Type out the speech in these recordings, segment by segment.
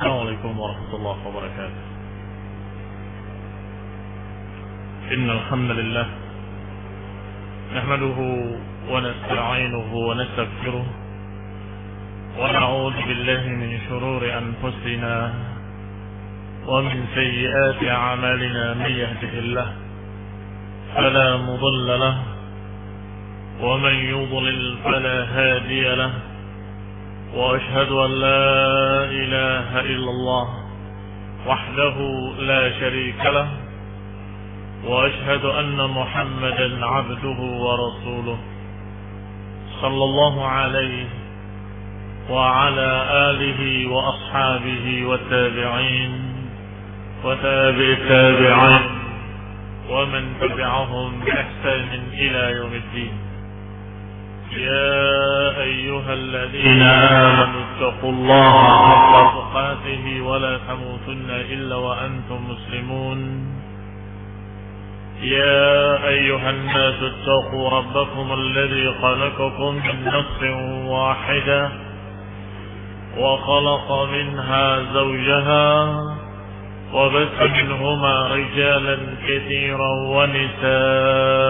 السلام عليكم ورحمة الله وبركاته. إن الحمد لله نحمده ونستعينه ونستغفره ونعوذ بالله من شرور أنفسنا ومن سيئات أعمالنا. من يهده الله فلا مضل له ومن يضلل فلا هادي له، وأشهد أن لا إله إلا الله وحده لا شريك له، وأشهد أن محمدا عبده ورسوله صلى الله عليه وعلى آله وأصحابه والتابعين وتابع التابعين ومن تبعهم بإحسان إلى يوم الدين. يا أيها الذين آمنوا اتقوا الله حق تقاته ولا تموتن إلا وأنتم مسلمون. يا أيها الناس اتقوا ربكم الذي خلقكم من نفس واحدة وخلق منها زوجها وبث منهما رجالا كثيرا ونساء،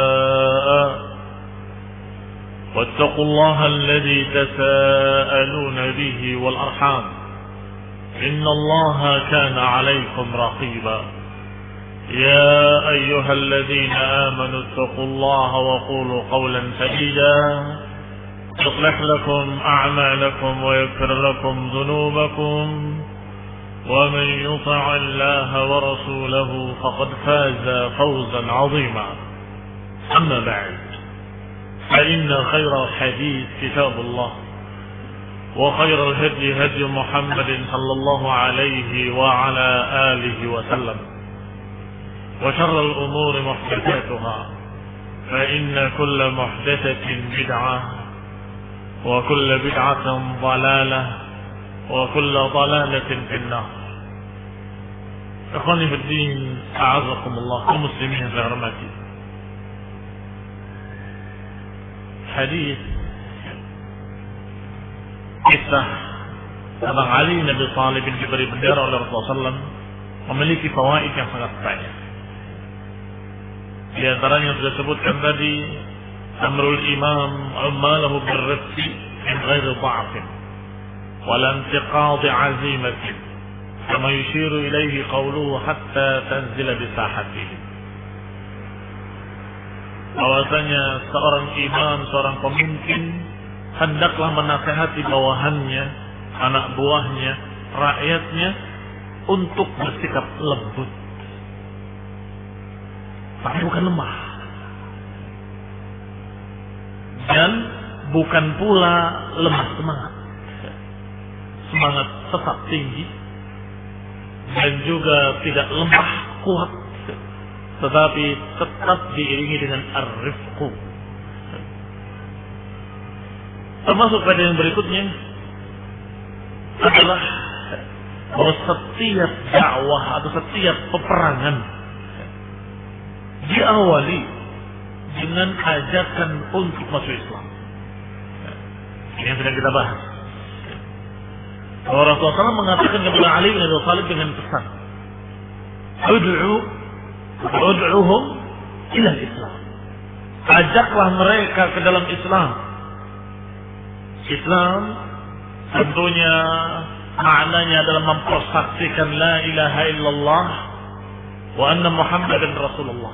واتقوا الله الذي تساءلون به والأرحام إن الله كان عليكم رقيبا. يا أيها الذين آمنوا اتقوا الله وقولوا قولا سديدا يصلح لكم أعمالكم ويغفر لكم ذنوبكم، ومن يطع الله ورسوله فقد فاز فوزا عظيما. أما بعد، فإن خير الحديث كتاب الله، وخير الهدي هدي محمد صلى الله عليه وعلى آله وسلم، وشر الأمور محدثاتها، فإن كل محدثة بدعة، وكل بدعة ضلالة، وكل ضلالة في النار. إخواني في الدين، أعزكم الله المسلمين في حرمتي. Hadis kisah Abang Ali bin Abi Thalib yang diberi bendera oleh Rasulullah SAW memiliki fawaid yang sangat banyak. Di antaranya yang sudah sebutkan tadi, amrul imam amalahu birrifqi min ghairi dha'fin wala intiqadi 'azimatin, kama yushiru ilaihi qawluhu hatta tanzila bi sahatihi. Bahwasanya seorang imam, seorang pemimpin hendaklah menasihati bawahannya, anak buahnya, rakyatnya untuk bersikap lembut, tapi bukan lemah, dan bukan pula lemah semangat. Semangat tetap tinggi dan juga tidak lemah kuat, tetapi tetap diiringi dengan ar-rifqu. Termasuk pada yang berikutnya adalah bahwa setiap dakwah atau setiap peperangan diawali dengan ajakan untuk masuk Islam. Ini yang sedang kita bahas. Rasulullah SAW mengatakan kepada Ali bin Abi Thalib dengan pesan, ud'uhum ila Islam. Ajaklah mereka ke dalam Islam. Islam tentunya maknanya adalah mempersaksikan la ilaha illallah wa anna Muhammadan Rasulullah.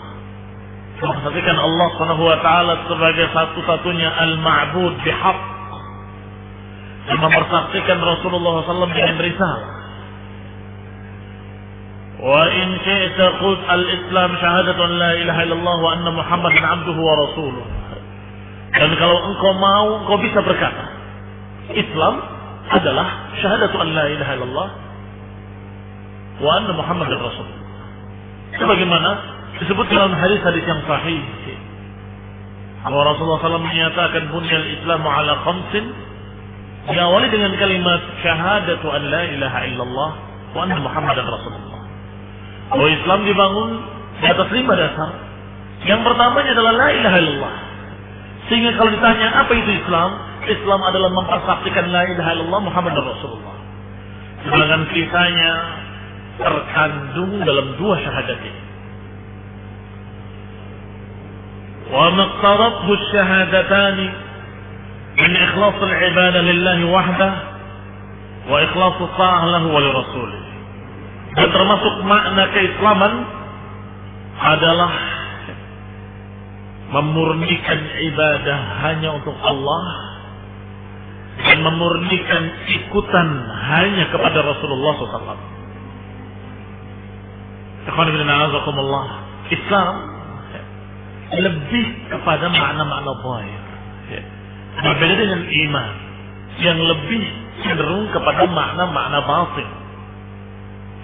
Mempersaksikan Allah Subhanahu wa taala sebagai satu-satunya al-ma'bud bihaq, dan mempersaksikan Rasulullah SAW dengan risalah. Wa in syi'ta qul al-Islam syahadatu an la ilaha illallah wa anna Muhammadan abduhu wa rasuluh. Dan kalau engkau mau, engkau bisa berkata, Islam adalah syahadatu an la ilaha illallah wa anna Muhammadan rasulullah. Sebagaimana disebut dalam hadis-hadis yang sahih, bahwa Rasulullah SAW menyatakan bunyal Islamu ala khamsin, diawali dengan kalimat syahadatu an la ilaha illallah wa anna Muhammadan rasulullah. Bahwa Islam dibangun di atas 5 dasar. Yang pertamanya adalah la ilaha illallah. Sehingga kalau ditanya apa itu Islam, Islam adalah mempersaksikan la ilaha illallah Muhammadur Rasulullah. sedangkan sisanya terkandung dalam dua syahadat ini. Wa maqtarathu syahadatani min ikhlas al-ibadah lillahi wahdah wa ikhlas ta'ah lahu wa li rasulih. Dan termasuk makna keislaman adalah memurnikan ibadah hanya untuk Allah dan memurnikan ikutan hanya kepada Rasulullah SAW. Islam lebih kepada makna-makna zahir, berbeda dengan iman yang lebih cenderung kepada makna-makna batin.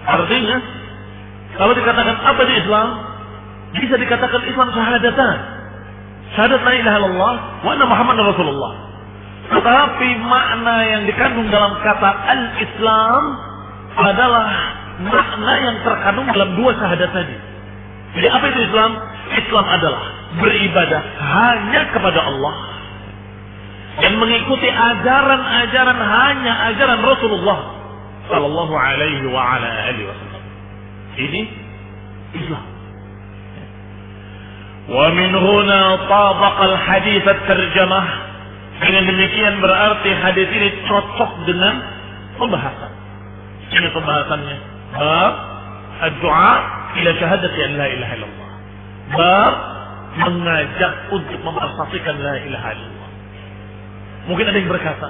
Artinya, kalau dikatakan apa di Islam, bisa dikatakan Islam syahadatan, syahadat la ilaha illallah wa anna Muhammadar Rasulullah. Tetapi makna yang dikandung dalam kata al-Islam adalah makna yang terkandung dalam dua syahadat tadi. Jadi apa itu Islam? Islam adalah beribadah hanya kepada Allah dan mengikuti ajaran-ajaran hanya ajaran Rasulullah sallallahu alaihi wa ala alihi wasallam. Ini Islam. Wa min huna tabaqa al-hadits at-tarjamah. Dengan demikian berarti hadis ini cocok dengan pembahasan. Ini pembahasannya. Bab ad-du'a ila syahadati an la ilaha illallah. Bab mengajak untuk mempersaksikan la ilaha illallah. Mungkin ada yang berkata,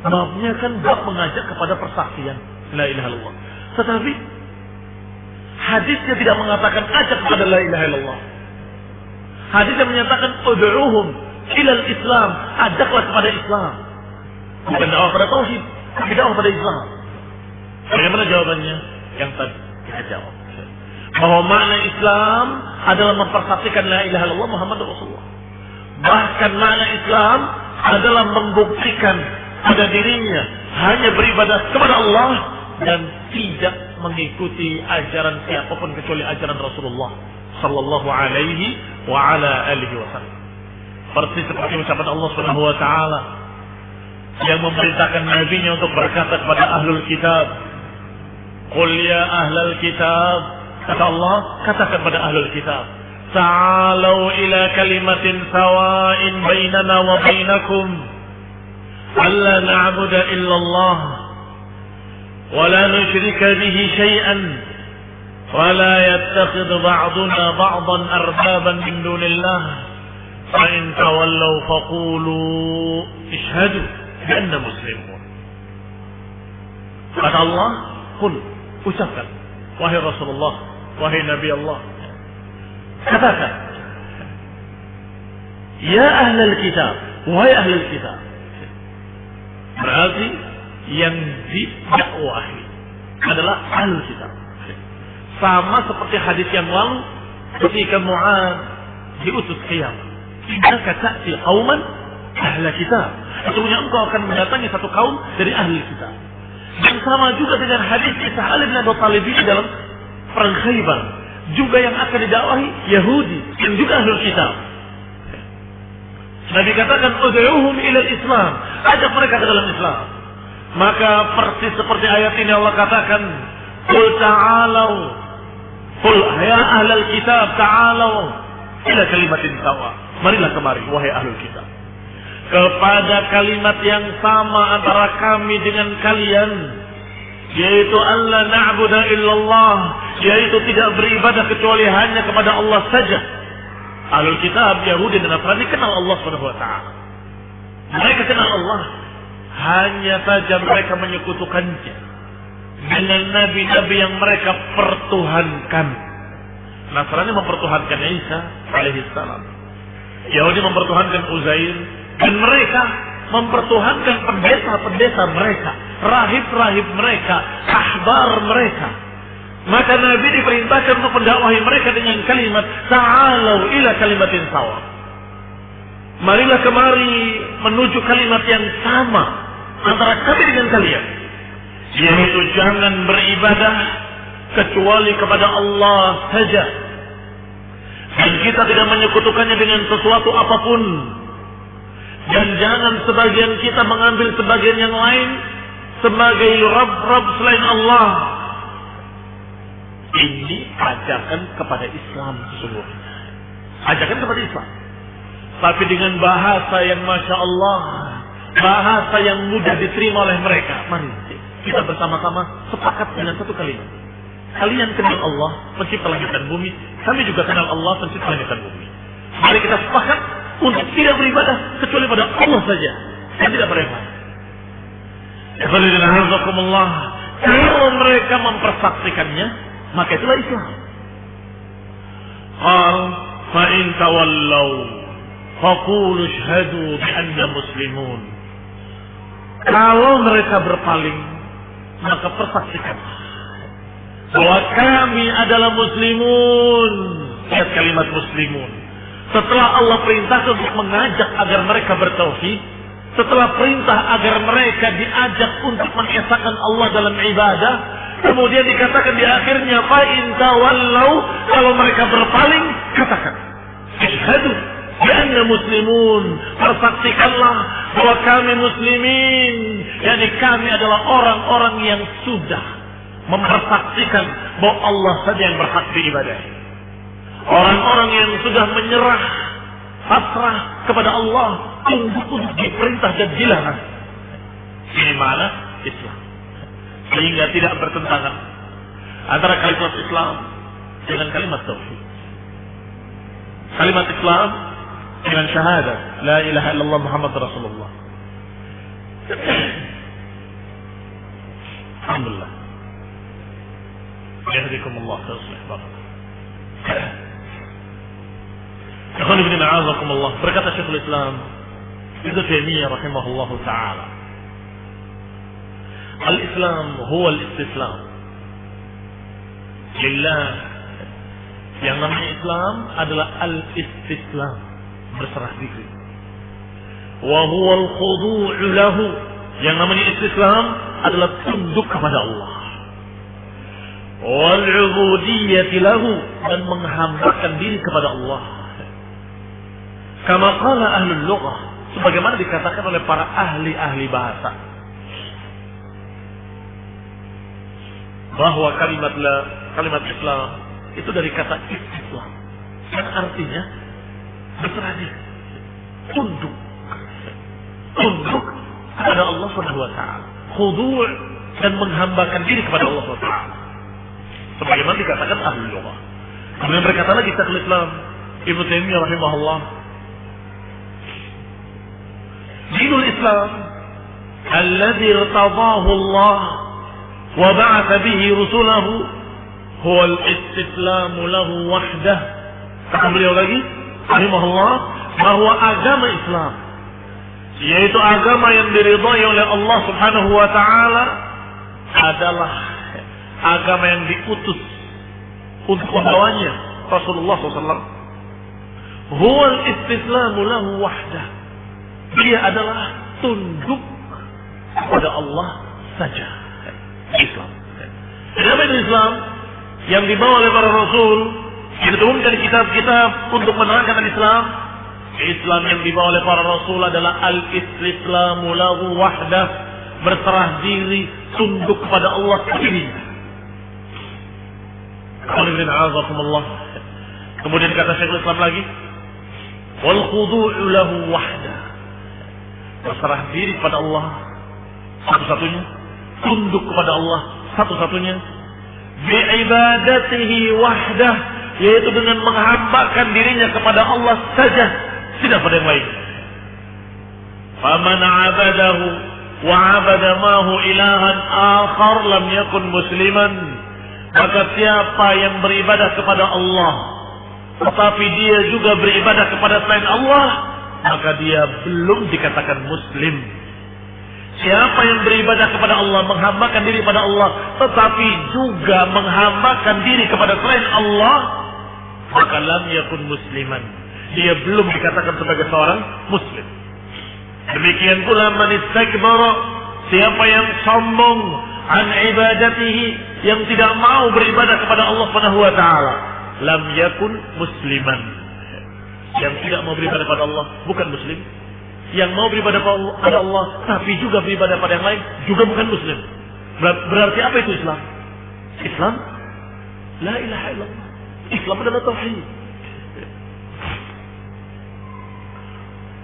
babnya kan bab mengajak kepada persaksian la ilaha illallah. Tetapi hadisnya tidak mengatakan ajak kepada la ilaha illallah. Hadisnya menyatakan ud'uhum ilal Islam, ajaklah kepada Islam. Bukan dakwah pada tauhid, tapi dakwah pada Islam. Bagaimana jawabannya? Yang tadi kita jawab. Bahwa makna Islam adalah mempersaksikan la ilaha illallah Muhammad Rasulullah. Bahkan makna Islam adalah membuktikan pada dirinya hanya beribadah kepada Allah dan tidak mengikuti ajaran siapapun kecuali ajaran Rasulullah sallallahu alaihi wa ala alihi wasallam. Persis seperti ucapan Allah Subhanahu wa taala yang memerintahkan nabinya untuk berkata kepada ahlul kitab, "Qul ya ahlal kitab," kata Allah, katakan kepada ahlul kitab, "Ta'alu ila kalimatin sawa'in bainana wa bainakum alla na'budu illa Allah wa la nusyrika bihi syai'an wa la yattakhidhu ba'duna ba'dan arbaban min dunillah." فَإِنْ تَوَلَّوْا فَقُولُوا اشْهَدُوا بِأَنَّا مُسْلِمُونَ. Kata Allah, qul, ucapkan, wahai Rasulullah, wahai Nabi Allah, katakan, ya ahlal kitab, wahai ahlul kitab. Berarti yang didakwahi adalah ahlul kitab. Sama seperti hadis yang lalu ketika Mu'adz diutus qiyam. Innaka ta'ti qauman ahla kitab. Sesungguhnya engkau akan mendatangi satu kaum dari ahli kitab. Dan sama juga dengan hadis Isa bin Abi Thalib dalam perang Khaybar, juga yang akan didakwahi Yahudi yang juga ahli kitab. Nabi katakan ud'uhum ila Islam, ajak mereka ke dalam Islam. Maka persis seperti ayat ini Allah katakan, qul ta'alu, qul ya ahlal kitab ta'alu ila kalimatin sawa. Marilah kemari, wahai ahlul kitab, kepada kalimat yang sama antara kami dengan kalian, yaitu alla na'budu illallah, yaitu tidak beribadah kecuali hanya kepada Allah saja. Ahlul kitab, Yahudi dan Nasrani kenal Allah Subhanahu wa taala. Mereka kenal Allah, hanya saja mereka menyekutukannya dengan nabi-nabi yang mereka pertuhankan. Nasrani mempertuhankan Isa alaihi salam. Yahudi mempertuhankan Uzair, dan mereka mempertuhankan pendeta-pendeta mereka, rahib-rahib mereka, ahbar mereka. Maka Nabi diperintahkan untuk mendakwahi mereka dengan kalimat ta'alu ila kalimatin sawa. Marilah kemari menuju kalimat yang sama antara kami dengan kalian, yaitu jangan beribadah kecuali kepada Allah saja. Dan kita tidak menyekutukannya dengan sesuatu apapun. Dan jangan sebagian kita mengambil sebagian yang lain sebagai Rabb selain Allah. Ini ajakan kepada Islam sesungguhnya. Ajakan kepada Islam. Tapi dengan bahasa yang Masya Allah, bahasa yang mudah diterima oleh mereka. Mari kita bersama-sama sepakat dengan satu kalimat. Kalian kenal Allah pencipta langit dan bumi, kami juga kenal Allah pencipta langit dan bumi. Mari kita sepakat untuk tidak beribadah kecuali pada Allah saja dan tidak beribadah. Kalau mereka mempersaksikannya, maka itulah Islam. Qal fa in tawallaw faqulu ashhadu bi anna muslimun. Kalau mereka berpaling, maka persaksikan bahwa kami adalah muslimun. Lihat kalimat muslimun. Setelah Allah perintahkan untuk mengajak agar mereka bertauhid, setelah perintah agar mereka diajak untuk mengesahkan Allah dalam ibadah, kemudian dikatakan di akhirnya fa in tawallaw, kalau mereka berpaling, katakan asyhadu bi anna muslimun, persaksikanlah bahwa kami muslimin, yakni kami adalah orang-orang yang sudah mempersaksikan bahwa Allah saja yang berhak diibadahi. Orang-orang yang sudah menyerah, pasrah kepada Allah untuk diperintah dan dilarang. Ini mana Islam. Sehingga tidak bertentangan antara kalimat Islam dengan kalimat tauhid. Kalimat Islam dengan syahadat la ilaha illallah Muhammad Rasulullah. Alhamdulillah. Yahdikumullah wa yuslih balakum. Ikhwan ibn a'azakumullah, berkata Syekhul Islam Ibnu Taimiyah rahimahullahu taala, al-Islam huwa al-istislam lillah. Yang namanya Islam adalah al-istislam, berserah diri. Wa huwa al-khudu' lahu. Yang namanya istislam adalah tunduk kepada Allah. Wal 'ubudiyyah lahu, dan menghambakan diri kepada Allah. Kama qala ahlul lughah, sebagaimana dikatakan oleh para ahli bahasa, bahwa kalimat Islam itu dari kata istislam, yang artinya berserah diri, tunduk kepada Allah Subhanahu wa taala, khudu' dan menghambakan diri kepada Allah Subhanahu wa taala, sebagaimana dikatakan ahli lughah. Kemudian berkata lagi Syekhul Islam Ibnu Taimiyah rahimahullah, dinul Islam alladzi irtadahu Allah wa ba'atha bihi rusulahu huwa al-istislamu lahu wahdah. Kata beliau lagi rahimahullah, bahwa agama Islam, yaitu agama yang diridhai oleh Allah Subhanahu wa taala, adalah agama yang diutus untuk membawanya Rasulullah SAW. Huwa al-istislamu lahu wahdah. Dia adalah tunduk kepada Allah saja. Islam. Kenapa itu Islam? Yang dibawa oleh para Rasul, yang diturunkan kitab-kitab untuk menerangkan Islam. Islam yang dibawa oleh para Rasul adalah al-istislamu lahu wahdah, berserah diri, tunduk kepada Allah sendiri. Kemudian kata Syekhul Islam lagi, wal khudu'u lahu wahdah, berserah diri kepada Allah satu-satunya, tunduk kepada Allah satu-satunya, bi'ibadatihi wahdah, yaitu dengan menghambakan dirinya kepada Allah saja, tidak pada yang lain. Faman 'abadahu wa 'abada ma'hu ilahan akhar lam yakun musliman. Maka siapa yang beribadah kepada Allah tetapi dia juga beribadah kepada selain Allah, maka dia belum dikatakan muslim. Siapa yang beribadah kepada Allah, menghambakan diri kepada Allah, tetapi juga menghambakan diri kepada selain Allah, maka lam yakun musliman. Dia belum dikatakan sebagai seorang muslim. Demikian pula man istakbara, siapa yang sombong an ibadatihi, yang tidak mau beribadah kepada Allah Subhanahu wa taala, lam yakun musliman. Yang tidak mau beribadah kepada Allah bukan muslim. yang mau beribadah pada Allah tapi juga beribadah pada yang lain juga bukan muslim. Berarti apa itu Islam? Islam la ilaha illallah. Islam adalah tauhid.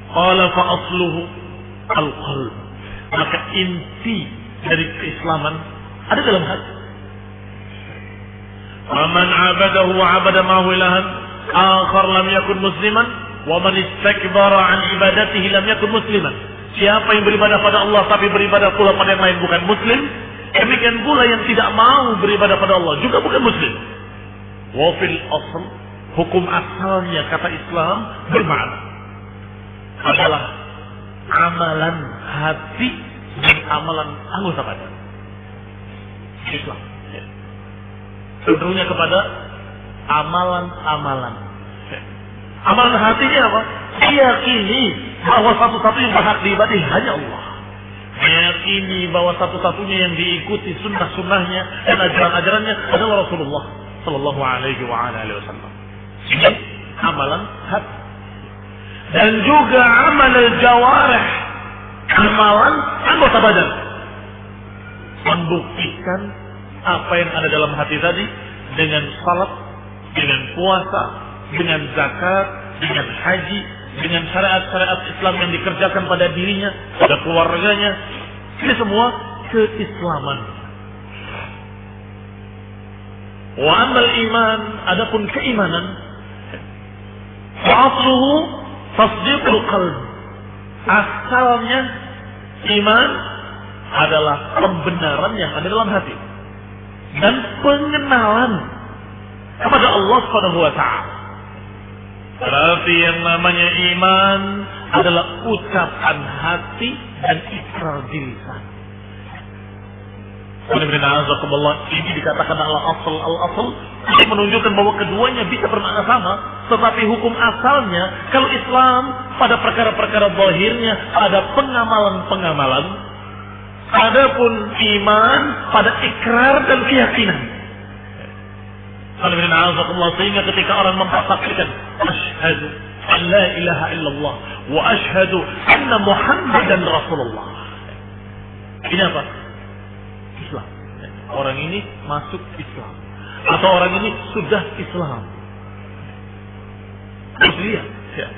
Qala fa asluhu al-qalb. Maka inti dari keislaman ada dalam hati. Faman 'abadahu wa 'abada ma'ahu ilahan akhar lam yakun musliman wa man istakbara 'an ibadatihi lam yakun musliman. Siapa yang beribadah pada Allah tapi beribadah pula pada yang lain bukan muslim, demikian pula yang tidak mau beribadah pada Allah juga bukan muslim. Wa fil asl, hukum asalnya kata Islam bermakna adalah amalan hati dan amalan anggota badan. Islam cenderungnya kepada amalan-amalan. Amalan hatinya apa? Meyakini bahwa satu-satunya yang berhak diibadahi hanya Allah. Meyakini bahwa satu-satunya yang diikuti sunnah-sunnahnya dan ajaran-ajarannya adalah Rasulullah Sallallahu Alaihi Wasallam. Ini amalan hati. Dan juga amalan jawarih, amalan anggota badan, membuktikan apa yang ada dalam hati tadi dengan salat, dengan puasa, dengan zakat, dengan haji, dengan syariat-syariat Islam yang dikerjakan pada dirinya, pada keluarganya. Ini semua keislaman. Wa amal iman, adapun keimanan, asluhu tasdiqul qalb. Asalnya iman adalah pembenaran yang ada dalam hati dan pengenalan kepada Allah Subhanahu wa taala. Berarti yang namanya iman adalah ucapan hati dan ikrar di lisan. Ini dikatakan al-asl untuk menunjukkan bahwa keduanya bisa bermakna sama, tetapi hukum asalnya kalau Islam pada perkara-perkara zahirnya ada pengamalan-pengamalan, adapun iman pada ikrar dan keyakinan. Sehingga ketika orang mempersaksikan asyhadu an la ilaha illallah wa asyhadu anna Muhammadan Rasulullah, ini apa? Islam. Orang ini masuk Islam atau orang ini sudah Islam. Terus lihat ya.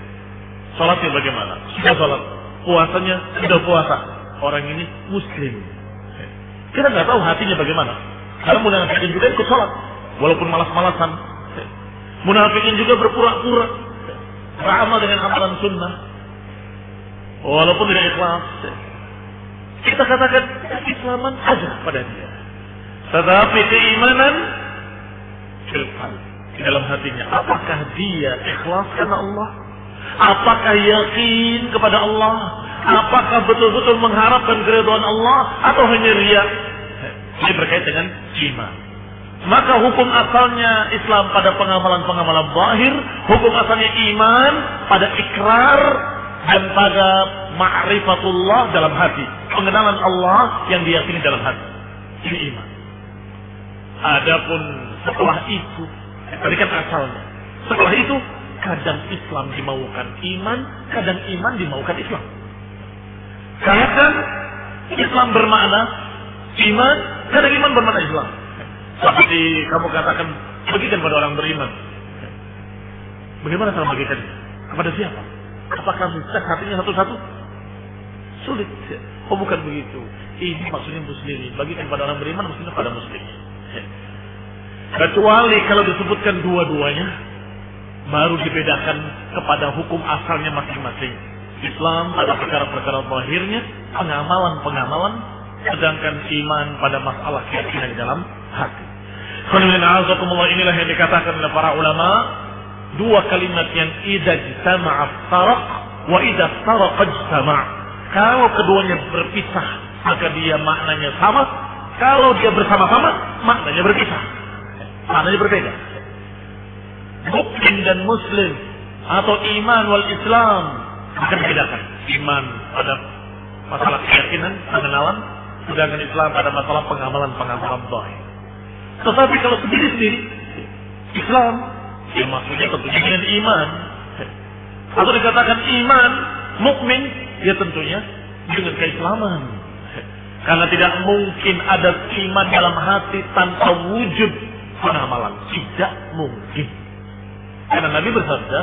Salatnya bagaimana? Sudah salat. Puasanya sudah puasa. Orang ini muslim. Kita nggak tahu hatinya bagaimana. Karena munafikin juga ikut salat walaupun malas-malasan. Munafikin juga berpura-pura beramal dengan amalan sunnah walaupun tidak ikhlas. Kita katakan keislaman ada pada dia, tetapi keimanan di dalam hatinya. Apakah dia ikhlas karena Allah? Apakah yakin kepada Allah? Apakah betul-betul mengharapkan keridhaan Allah atau hanya riya? Ini berkait dengan iman. Maka hukum asalnya Islam pada pengamalan-pengamalan zahir, hukum asalnya iman pada ikrar dan pada ma'rifatullah dalam hati, pengenalan Allah yang diyakini dalam hati. Ini iman. Adapun setelah itu, tadi kan asalnya. Setelah itu, kadang Islam dimaukan iman, kadang iman dimaukan Islam. Kadang Islam bermakna iman, kadang iman bermakna Islam. Seperti kamu katakan, bagikan pada orang beriman. Bagaimana cara bagikan? Kepada siapa? Apakah bisa hatinya satu-satu? Sulit. Oh bukan begitu. Ini maksudnya muslimin. Bagikan pada orang beriman, maksudnya pada muslimin. Kecuali kalau disebutkan dua-duanya, baru dibedakan kepada hukum asalnya masing-masing. Islam pada perkara-perkara zahirnya, pengamalan-pengamalan, sedangkan iman pada masalah keyakinan di dalam hati. Inilah yang dikatakan oleh para ulama, dua kalimat yang idza ijtama'a faraq wa idza faraqa ijtama'. Kalau keduanya berpisah, maka dia maknanya sama. Kalau dia bersama-sama, maknanya berpisah. Maknanya berbeda. Mukmin dan muslim atau iman wal Islam akan dibedakan. Iman pada masalah keyakinan, pengenalan, sedangkan Islam pada masalah pengamalan-pengamalan zahir. Tetapi kalau sendiri-sendiri, Islam yang maksudnya tentunya dengan iman, atau dikatakan iman, mukmin Ya tentunya dengan keislaman. Karena tidak mungkin ada iman dalam hati tanpa wujud amalan. Tidak mungkin. Karena Nabi bersabda,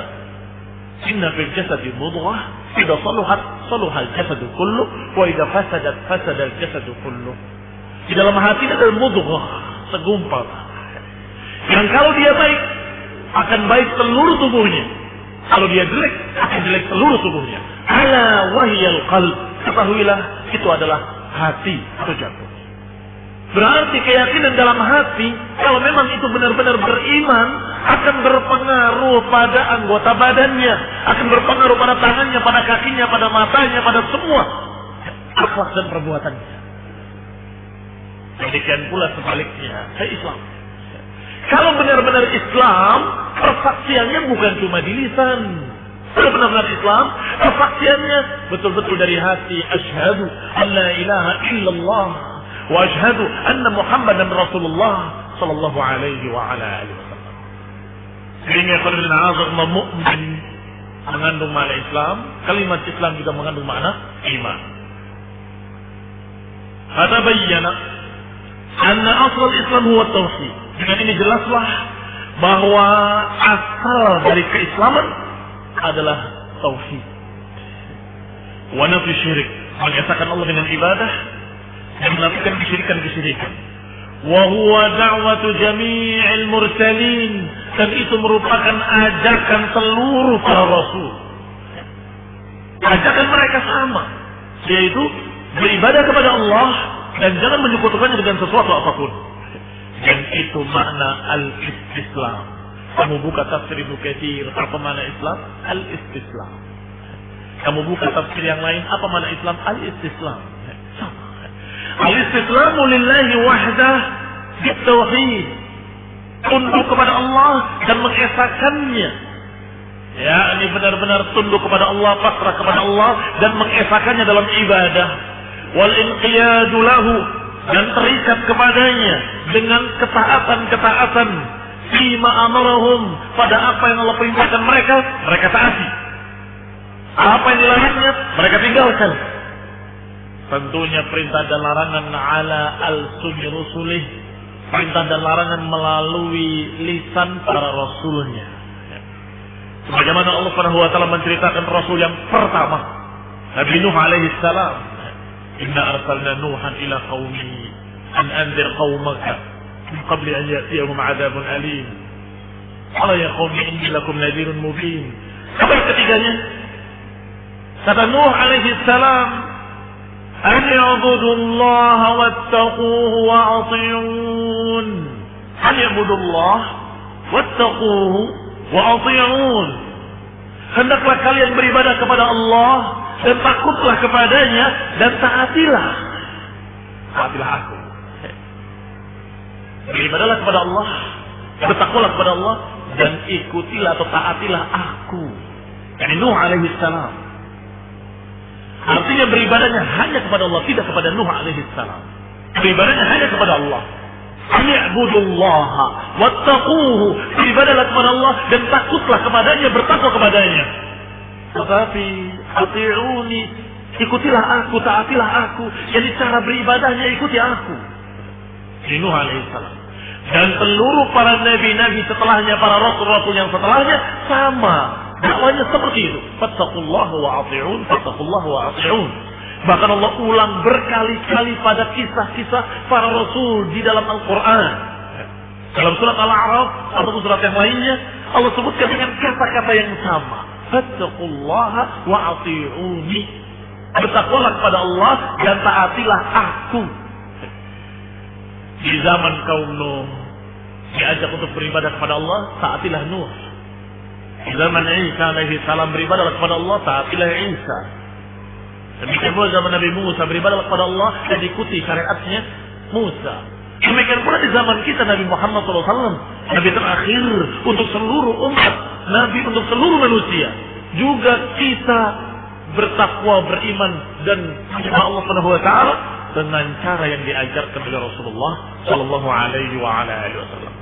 "Inna fil jasadi mudghah, idza saluhat saluha al-jasadu kullu, wa idza fasadat fasada al-jasadu kullu." Di dalam hati ada mudghah, segumpal. Yang kalau dia baik, akan baik seluruh tubuhnya. Kalau dia jelek, akan jelek seluruh tubuhnya. Ala wahyal qalb. Ketahuilah, itu adalah hati atau jantung. Berarti keyakinan dalam hati, kalau memang itu benar-benar beriman, akan berpengaruh pada anggota badannya, akan berpengaruh pada tangannya, pada kakinya, pada matanya, pada semua akhlak dan perbuatannya. Demikian pula sebaliknya, saya Islam. Kalau benar-benar Islam, persaksiannya bukan cuma di lisan. Kalau benar-benar Islam, persaksiannya betul-betul dari hati. Asyhadu an la ilaha illallah wa asyhadu anna Muhammadan Rasulullah sallallahu alaihi wa ala alihi wasallam. Sehingga kalau mu'min mengandung makna Islam, kalimat Islam juga mengandung makna iman. Hada bayyana anna asal Islam huwa tauhid. Dengan ini jelaslah bahwa asal dari keislaman adalah tauhid. Wa nafi syirik, mengesahkan Allah dengan ibadah dan menafikan kesyirikan-kesyirikan. Wa huwa da'watu jami'il mursalin, dan itu merupakan ajakan seluruh para rasul. Ajakan mereka sama, yaitu beribadah kepada Allah dan jangan menyekutukannya dengan sesuatu apapun. Dan itu makna al-istislam. Kamu buka tafsir Ibnu Katsir, apa makna Islam? Al-istislam. Kamu buka tafsir yang lain, apa makna Islam? Al-istislam. Sama. Al-istislamu lillahi wahdah bitauhid. Tunduk kepada Allah dan mengesahkannya. Ya, ini benar-benar tunduk kepada Allah, pasrah kepada Allah dan mengesahkannya dalam ibadah. Wal inqiyadu lahu, dan terikat kepadanya dengan ketaatan-ketaatan fima amarahum, pada apa yang Allah perintahkan mereka taati. Apa yang dilarangnya mereka tinggalkan. Tentunya perintah dan larangan ala al-sunni rusulih, perintah dan larangan melalui lisan para rasulnya. Sebagaimana Allah Subhanahu wa taala menceritakan rasul yang pertama, Nabi Nuh alaihi salam. Inna arsalna Nuhan ila qaumi an anzir qaumaka min qabli an ya'tiyahum 'adzabun alim. Qala ya qaumi inni lakum nadhirun mubin. Kabar ketiganya, kata Nuh alaihi salam, an ya'budullaha wattaquhu wa ati'un. An ya'budullaha wattaquhu wa ati'un. Hendaklah kalian beribadah kepada Allah dan takutlah kepadanya dan taatilah aku. Beribadahlah kepada Allah, bertakwalah kepada Allah, dan ikutilah atau taatilah aku. Yani Nuh alaihi salam. Artinya beribadahnya hanya kepada Allah, tidak kepada Nuh alaihi salam. Beribadahnya hanya kepada Allah. I'budullaha wattaquhu, beribadahlah kepada Allah dan takutlah kepadanya, bertakwa kepadanya. Tetapi ati'uni, ikutilah aku, taatilah aku. Jadi cara beribadahnya ikuti aku. Nuh alaihi salam. Dan seluruh para nabi-nabi setelahnya, para rasul-rasul yang setelahnya sama. Dakwanya seperti itu. Fattaqullaha wa ati'un, fattaqullaha wa ati'un. Bahkan Allah ulang berkali-kali pada kisah-kisah para rasul di dalam Al-Quran. Dalam surat Al-A'raf atau surat yang lainnya, Allah sebutkan dengan kata-kata yang sama. Fattaqullaha wa ati'uni. Bertakwalah kepada Allah dan taatilah aku. Di zaman kaum Nuh diajak untuk beribadah kepada Allah, taatilah Nuh. Di zaman Isa alaihi salam beribadahlah kepada Allah, taatilah Isa. Demikian pula zaman Nabi Musa beribadah kepada Allah dan ikuti syariatnya Musa. Demikian pula di zaman kita Nabi Muhammad SAW, Nabi terakhir untuk seluruh umat, Nabi untuk seluruh manusia. Juga kita bertakwa, beriman dan menyembah Allah Subhanahu wa taala dengan cara yang diajarkan oleh Rasulullah sallallahu alaihi wa ala alihi wasallam.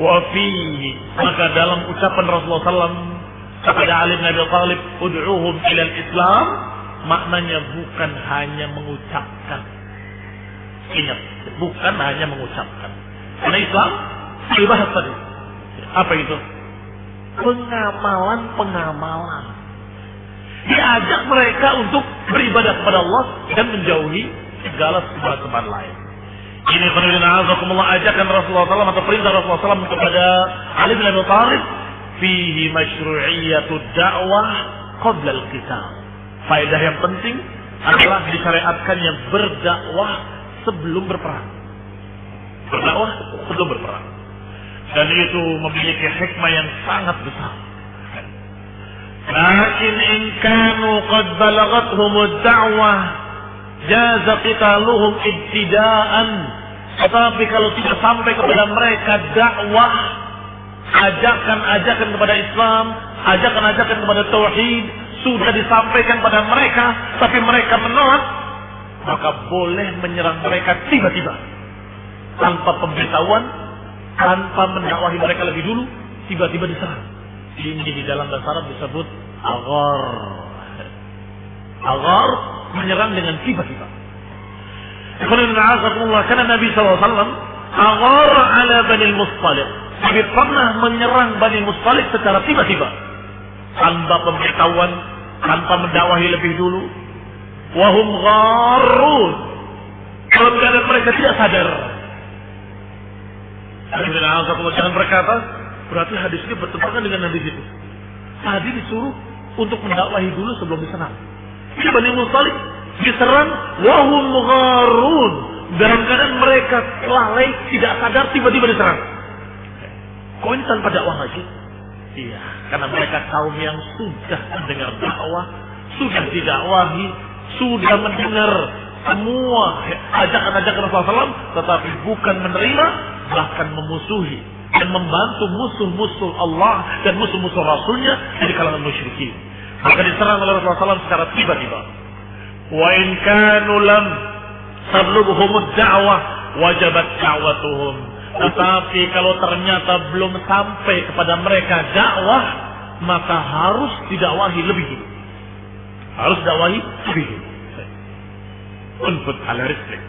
Wa fihi, maka dalam ucapan Rasulullah sallallahu kepada Ali bin Abi Thalib, ud'uhum ila al-Islam, maknanya bukan hanya mengucapkan. Ingat, bukan hanya mengucapkan. Karena Islam dibahas tadi. Apa itu? Pengamalan. Diajak mereka untuk beribadah kepada Allah dan menjauhi segala sembahan lain. Ini ajakan Rasulullah SAW atau perintah Rasulullah SAW kepada Ali bin Abi Thalib, fihi masyru'iyatud da'wah qabla al-qital. Faedah yang penting adalah disyariatkannya berdakwah sebelum berperang. Berdakwah sebelum berperang. Dan itu memiliki hikmah yang sangat besar. Lakin in kanu qad balagathumud da'wah jaza qitaluhum ibtida'an. Tetapi kalau tidak sampai kepada mereka dakwah, ajakan-ajakan kepada Islam, ajakan-ajakan kepada tauhid sudah disampaikan pada mereka, tapi mereka menolak, maka boleh menyerang mereka tiba-tiba tanpa pemberitahuan, tanpa mendakwahi mereka lebih dulu, tiba-tiba diserang. Ini di dalam bahasa Arab disebut aghar. Aghar, menyerang dengan tiba-tiba. Karena Nabi SAW aghar ala Bani Mustaliq. Nabi pernah menyerang Bani Mustaliq secara tiba-tiba, tanpa pemberitahuan, tanpa mendakwahi lebih dulu. Wahum gharun, dalam keadaan mereka tidak sadar. Jangan berkata, berarti hadis ini bertentangan dengan hadis itu. Tadi disuruh untuk mendakwahi dulu sebelum diserang. Ini Bani Mustaliq diserang, wahum gharun, dalam keadaan mereka lalai, tidak sadar, tiba-tiba diserang. Kok ini tanpa dakwah lagi? Iya, karena mereka kaum yang sudah mendengar dakwah, sudah didakwahi, sudah mendengar semua ajakan-ajakan Rasulullah SAW, tetapi bukan menerima, bahkan memusuhi dan membantu musuh-musuh Allah dan musuh-musuh Rasulnya dari kalangan musyrikin. Maka diserang oleh Rasulullah SAW secara tiba-tiba. Wa in kanu lam tablughuhumud da'wah wajabat da'watuhum. Tetapi kalau ternyata belum sampai kepada mereka dakwah, maka harus didakwahi lebih dulu. Harus dakwahi lebih dulu. Unfud ala rizqik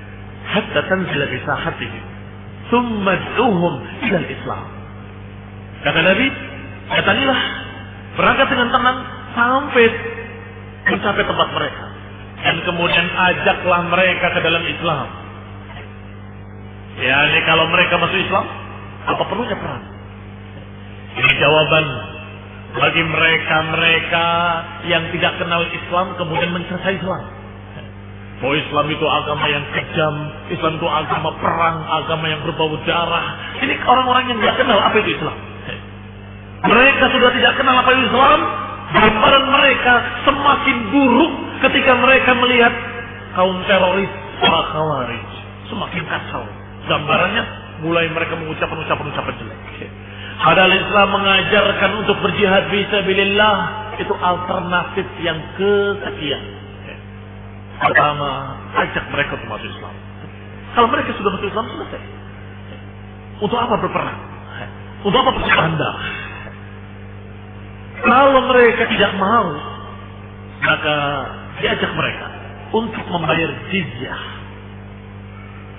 hatta tanzila bi sahatihim thumma ad'uhum ila al-Islam. Kata Nabi, datangilah, berangkat dengan tenang sampai mencapai tempat mereka, dan kemudian ajaklah mereka ke dalam Islam. Ya, ini kalau mereka masuk Islam, apa perlunya perang? Ini jawaban bagi mereka yang tidak kenal Islam kemudian mencercah Islam. Bahwa Islam itu agama yang kejam, Islam itu agama perang, agama yang berbau darah. Ini orang-orang yang tidak kenal apa itu Islam. Mereka sudah tidak kenal apa itu Islam. Gambaran mereka semakin buruk ketika mereka melihat kaum teroris, para khawarij, semakin kacau. Gambarannya mulai mereka mengucapkan ucapan jelek. Padahal Islam mengajarkan untuk berjihad fisabilillah, itu alternatif yang kesekian. Pertama, ajak mereka untuk masuk Islam. Kalau mereka sudah masuk Islam, selesai. Untuk apa berperang? Untuk apa pertumpahan darah? Kalau mereka tidak mau, maka diajak mereka untuk membayar jizyah.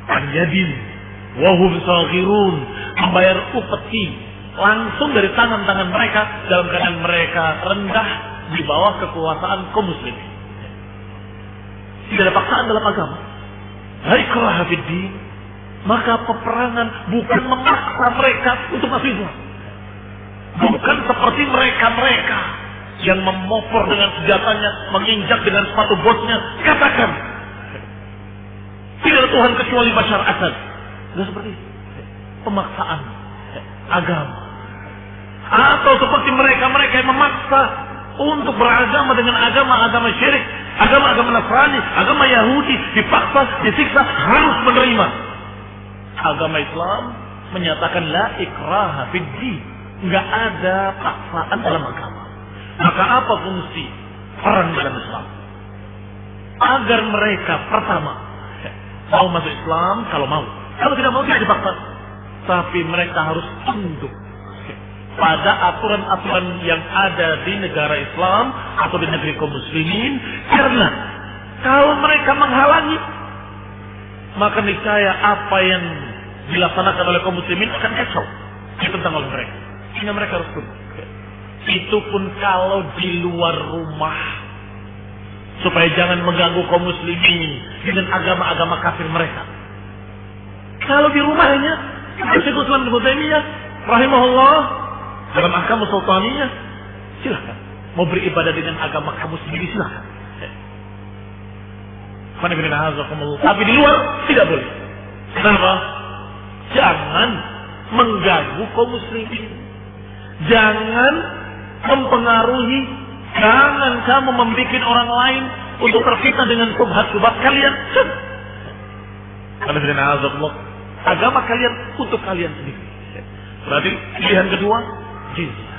Anjadin, wahum saghirun, membayar upeti langsung dari tangan-tangan mereka dalam keadaan mereka rendah di bawah kekuasaan kaum muslimin. Tidak ada paksaan dalam agama. La ikraha fid din. Maka peperangan bukan memaksa mereka untuk masuk Islam. Bukan seperti mereka yang memopor dengan senjatanya, menginjak dengan sepatu botnya, katakan tidak ada Tuhan kecuali Bashar Assad. Tidak seperti itu. Pemaksaan agama. Atau seperti mereka yang memaksa untuk beragama dengan agama syirik, agama Nasrani, agama Yahudi, dipaksa, disiksa, harus menerima. Agama Islam menyatakan la ikraha fid din, enggak ada paksaan dalam agama. Maka apa fungsi perang dalam Islam? Agar mereka pertama mau masuk Islam kalau mau. Kalau tidak mau tidak dipaksa. Tapi mereka harus tunduk, pada aturan-aturan yang ada di negara Islam atau di negeri kaum muslimin, karena kalau mereka menghalangi, maka niscaya apa yang dilaksanakan oleh kaum muslimin akan kacau ditentang oleh mereka, sehingga mereka harus tunduk. Itu pun kalau di luar rumah, supaya jangan mengganggu kaum muslimin dengan agama-agama kafir mereka. Kalau di rumahnya, Syekhul Islam Ibnu Taimiyah rahimahullah dalam ahkam sultaniyah, silakan mau beribadah dengan agama kamu sendiri, silakan. Tapi di luar tidak boleh. Kenapa? Jangan mengganggu kaum muslimin. Jangan mempengaruhi. Jangan kamu membuat orang lain untuk terfitnah dengan subhat-subhat kalian. Agama kalian untuk kalian sendiri. Berarti pilihan kedua, jizyah.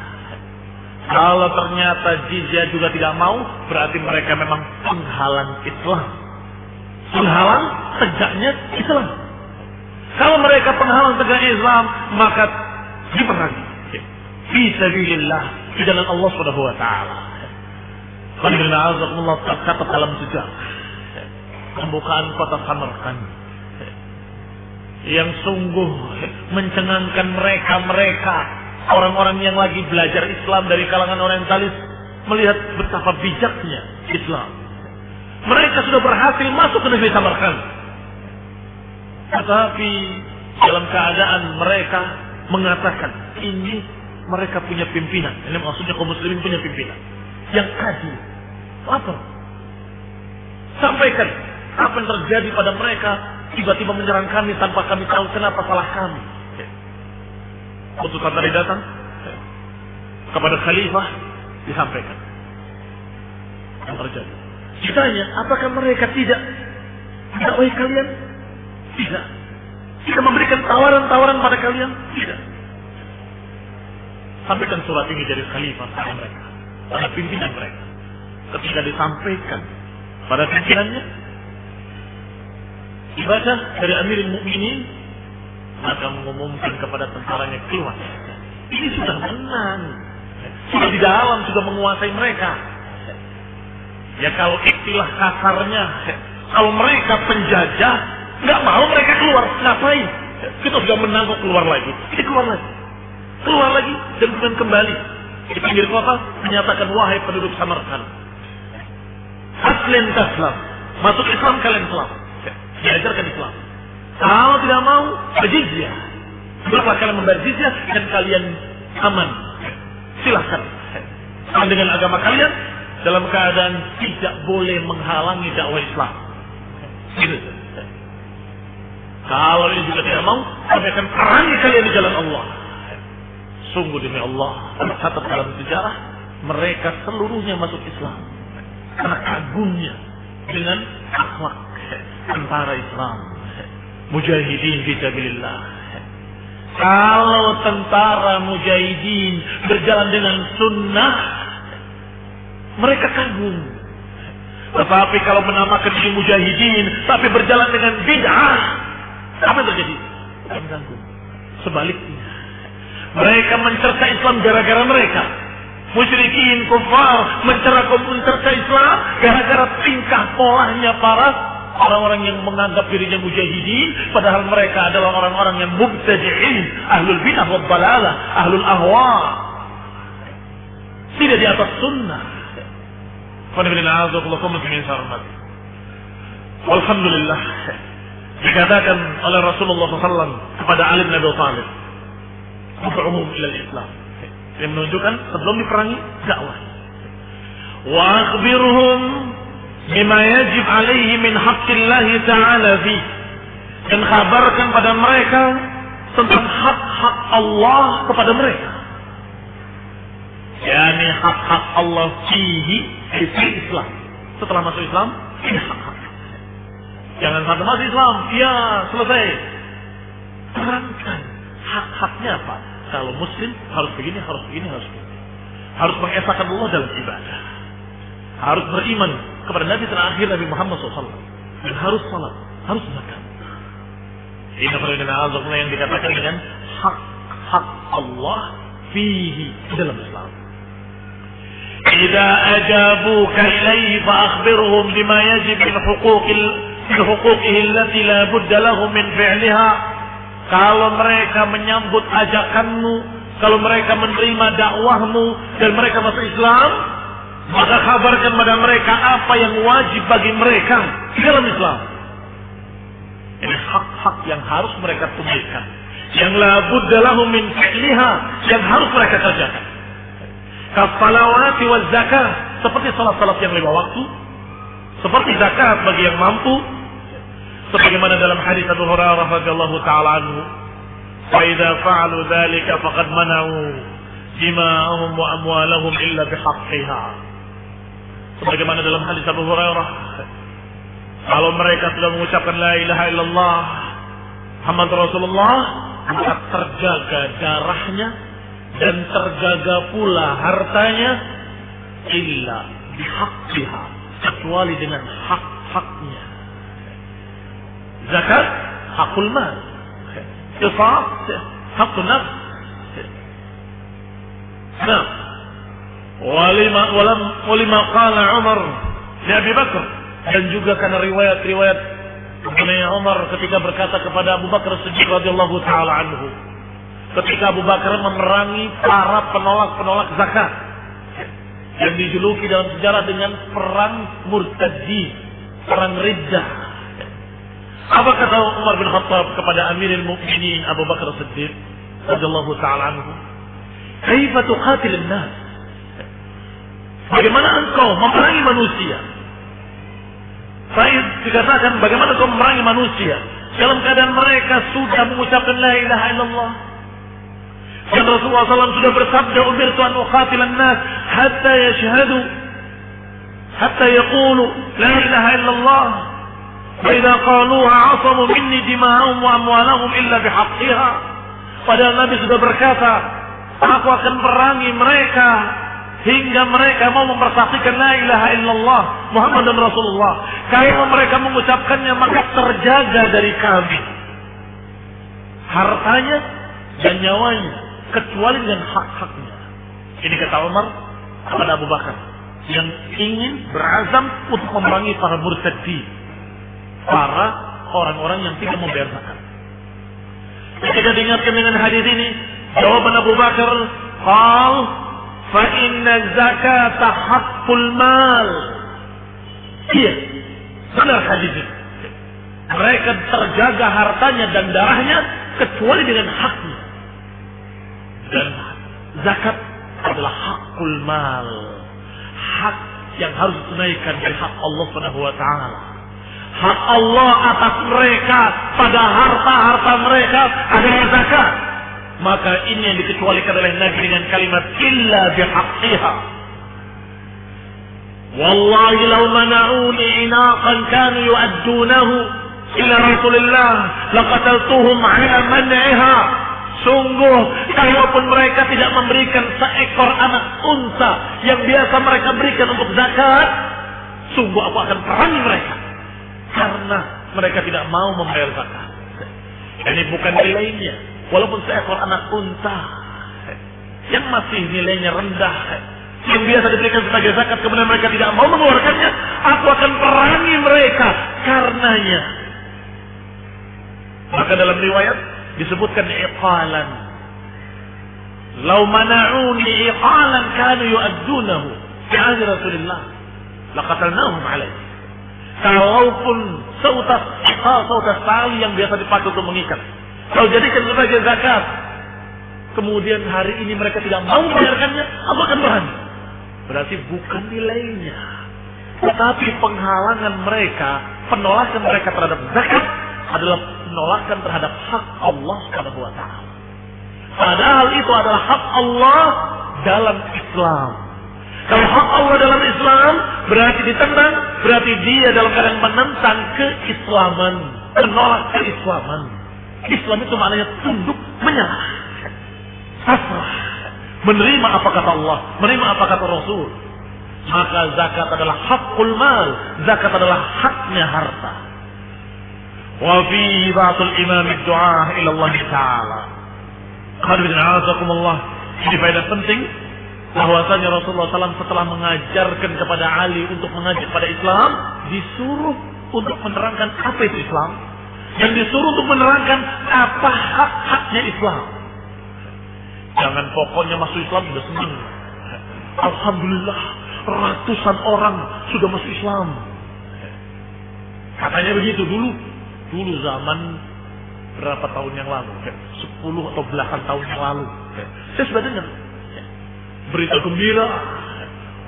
Kalau ternyata jizyah juga tidak mau, berarti mereka memang penghalang Islam. Penghalang tegaknya Islam. Kalau mereka penghalang tegaknya Islam, maka diperangi fi sabilillah, di jalan Allah Subhanahu wa taala. Allah tercatat dalam sejarah pembukaan kota Samarkand yang sungguh mencengangkan mereka orang-orang yang lagi belajar Islam dari kalangan orientalis, melihat betapa bijaknya Islam. Mereka sudah berhasil masuk ke negeri Samarkand, tetapi dalam keadaan mereka mengatakan ini mereka punya pimpinan, ini maksudnya kaum muslimin punya pimpinan yang adil. Apa? Sampaikan apa yang terjadi pada mereka, tiba-tiba menyerang kami tanpa kami tahu kenapa salah kami. Putusan tadi datang kepada khalifah, disampaikan yang terjadi. Ditanya, apakah mereka tidak mendakwahi kalian? Tidak. Tidak memberikan tawaran-tawaran pada kalian? Tidak. Sampaikan surat ini dari khalifah pada mereka, pada pimpinan mereka. Ketika disampaikan pada pimpinannya, dibaca dari Amirul Mukminin, maka mengumumkan kepada tentaranya keluar. Ini sudah menang, sudah di dalam, sudah menguasai mereka. Ya kalau istilah kasarnya, kalau mereka penjajah, nggak mau mereka keluar, ngapain? Kita sudah menang kok keluar lagi, ini keluar lagi, dan kemudian kembali di pinggir kota menyatakan, wahai penduduk Samarkand, aslim taslam, masuk Islam kalian selamat. Diajarkan Islam. Kalau tidak mau, berjizyah. Berapa kalian membayar jizyah dan kalian aman. Silahkan. Sama dengan agama kalian, dalam keadaan tidak boleh menghalangi dakwah Islam. Gitu. Kalau ini juga tidak mau, kami akan perangi kalian di jalan Allah. Sungguh demi Allah, tercatat dalam sejarah, mereka seluruhnya masuk Islam. Karena kagumnya dengan akhlak tentara Islam, mujahidin fi sabilillah. Kalau tentara mujahidin berjalan dengan sunnah, mereka kagum. Tetapi kalau menamakan diri mujahidin tapi berjalan dengan bid'ah, apa yang terjadi? Akan kagum. Sebaliknya, mereka mencerca Islam gara-gara mereka. Musyrikin, kufar mencerca Islam gara-gara tingkah polanya para orang-orang yang menganggap dirinya mujahidin, padahal mereka adalah orang-orang yang mubtadi'in, ahlul bidah wa dalalah, ahlul ahwa, tidak di atas sunnah. Alhamdulillah, dikatakan oleh Rasulullah SAW kepada Ali bin Abi Thalib, umum ila Islam, yang menunjukkan sebelum diperangi dakwah. Wa akhbirhum bima yajib alaihi min haqqillah ta'ala fi, dan kabarkan pada mereka tentang hak-hak Allah kepada mereka. Yani hak-hak Allah fihi fi Islam. Setelah masuk Islam, ini hak-hak. Jangan sampai masuk Islam, ya selesai. Terangkan hak-haknya apa? Kalau Muslim harus begini, harus begini, harus begini. Harus mengesahkan Allah dalam ibadah. Harus beriman kepada Nabi terakhir Nabi Muhammad SAW. Dan harus salat, harus zakat. Ini yang dikatakan dengan hak-hak Allah fihi, dalam Islam. Idza ajabuka ilaihi fa akhbirhum bima yajib min huquqihi allati la budda lahum min fi'liha. Kalau mereka menyambut ajakanmu, kalau mereka menerima dakwahmu dan mereka masuk Islam, maka kabarkan pada mereka apa yang wajib bagi mereka di dalam Islam. Ini hak-hak yang harus mereka tunaikan, yang la budda lahum min fi'liha, yang harus mereka kerjakan. Kafalawati wal zakah, seperti salat-salat yang 5 waktu, seperti zakat bagi yang mampu, sebagaimana dalam hadis Abu Hurairah radhiyallahu taala anhu, "Fa idza fa'alu dzalika faqad mana'u dima'ahum wa amwalahum illa bihaqqiha." Sebagaimana dalam hadis Abu Hurairah, kalau mereka sudah mengucapkan la ilaha illallah Muhammad Rasulullah, maka terjaga darahnya dan terjaga pula hartanya illa bihaqqiha, kecuali dengan hak-haknya. Zakat hakul mal, qisas hakun nafs. Nah, walima qala Umar li Abi Bakar, dan juga karena riwayat mengenai Umar ketika berkata kepada Abu Bakar Siddiq radhiyallahu taala anhu, ketika Abu Bakar memerangi para penolak zakat yang dijuluki dalam sejarah dengan perang murtadin, perang riddah. Apa kata Umar bin Khattab kepada Amirul Mukminin Abu Bakar Siddiq radhiyallahu taala anhu? "Kaifa tuqatil an-nas?" Bagaimana engkau memerangi manusia? Saya dikatakan bagaimana engkau memerangi manusia dalam keadaan mereka sudah mengucapkan la ilaha illallah. Dan Rasulullah SAW sudah bersabda, "Umirtu an uqatil an-nas hatta yashhadu hatta yaqulu la ilaha illallah. Wa idza qaluha 'asamu minni dima'ahum wa amwalahum illa bihaqqiha." Padahal Nabi sudah berkata, aku akan perangi mereka hingga mereka mau mempersaksikan la ilaha illallah Muhammad dan Rasulullah. Kalau mereka mengucapkannya, maka terjaga dari kami hartanya dan nyawanya, kecuali dengan hak-haknya. Ini kata Umar kepada Abu Bakar yang ingin berazam untuk memerangi para murtadin, para orang-orang yang tidak membayar zakat. Ketika diingatkan dengan hadis ini, jawaban Abu Bakar, qal fa inna zakata haqqul mal. Iya, benar hadis ini. Mereka terjaga hartanya dan darahnya kecuali dengan haknya. Dan zakat adalah hakul mal, hak yang harus ditunaikan dari hak Allah Subhanahu wa taala. Hak Allah atas mereka pada harta-harta mereka adalah zakat. Maka ini yang dikecualikan oleh Nabi dengan kalimat illa bihaqqiha. Wallahi law mana'uni inaqan kanu yu'addunahu ila Rasulillah laqataltuhum 'ala man'iha. Sungguh, kalaupun mereka tidak memberikan seekor anak unta yang biasa mereka berikan untuk zakat, sungguh aku akan perangi mereka karena mereka tidak mau membayar zakat. Ini bukan nilainya, walaupun seekor anak unta yang masih nilainya rendah, yang biasa diberikan sebagai zakat, kemudian mereka tidak mau mengeluarkannya, aku akan perangi mereka karenanya. Maka dalam riwayat disebutkan iqalan. Lau mana'uni iqalan kanu yu'addunahu fi ahli Rasulillah laqatalnahum alaihi. Kalaupun seutas tali yang biasa dipakai untuk mengikat, kalau jadikan sebagai zakat, kemudian hari ini mereka tidak mau membayarkannya, aku akan berani. Berarti bukan nilainya, tetapi penghalangan mereka, penolakan mereka terhadap zakat adalah penolakan terhadap hak Allah Subhanahu wa taala. Padahal itu adalah hak Allah dalam Islam. Kalau hak Allah dalam Islam berarti ditentang, berarti dia dalam keadaan menentang keislaman, menolak keislaman. Islam itu maknanya tunduk, menyerah, pasrah, menerima apa kata Allah, menerima apa kata Rasul. Maka zakat adalah hakul mal, zakat adalah haknya harta. Wa fi ba'tul imam ad-du'a ila Allah Ta'ala. Qadibna azakumullah Ini faedah penting bahwasanya Rasulullah SAW setelah mengajarkan kepada Ali untuk mengajak pada Islam, disuruh untuk menerangkan apa itu Islam, dan disuruh untuk menerangkan apa hak-haknya Islam. Jangan pokoknya masuk Islam sudah senang. Alhamdulillah, ratusan orang sudah masuk Islam. Katanya begitu dulu zaman berapa tahun yang lalu, 10 atau belasan tahun yang lalu. Saya sudah dengar berita gembira,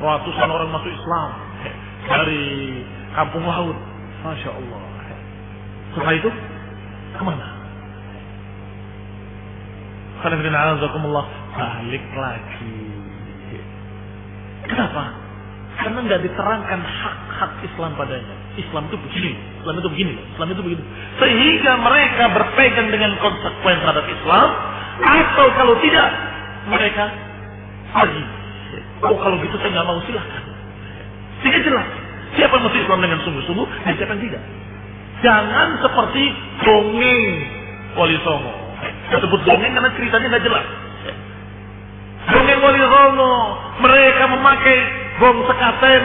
ratusan orang masuk Islam dari kampung laut. Masya Allah. Setelah itu kemana? Balik lagi. Kenapa? Karena nggak diterangkan hak-hak Islam padanya. Islam itu begini, Islam itu begini, Islam itu begini. Sehingga mereka berpegang dengan konsekuensi terhadap Islam, atau kalau tidak mereka pergi. Oh kalau gitu saya nggak mau, silahkan. Sehingga jelas siapa yang masuk Islam dengan sungguh-sungguh dan siapa yang tidak. Jangan seperti dongeng Wali Songo. Disebut dongeng karena ceritanya nggak jelas. Dongeng Wali Songo, mereka memakai gong sekaten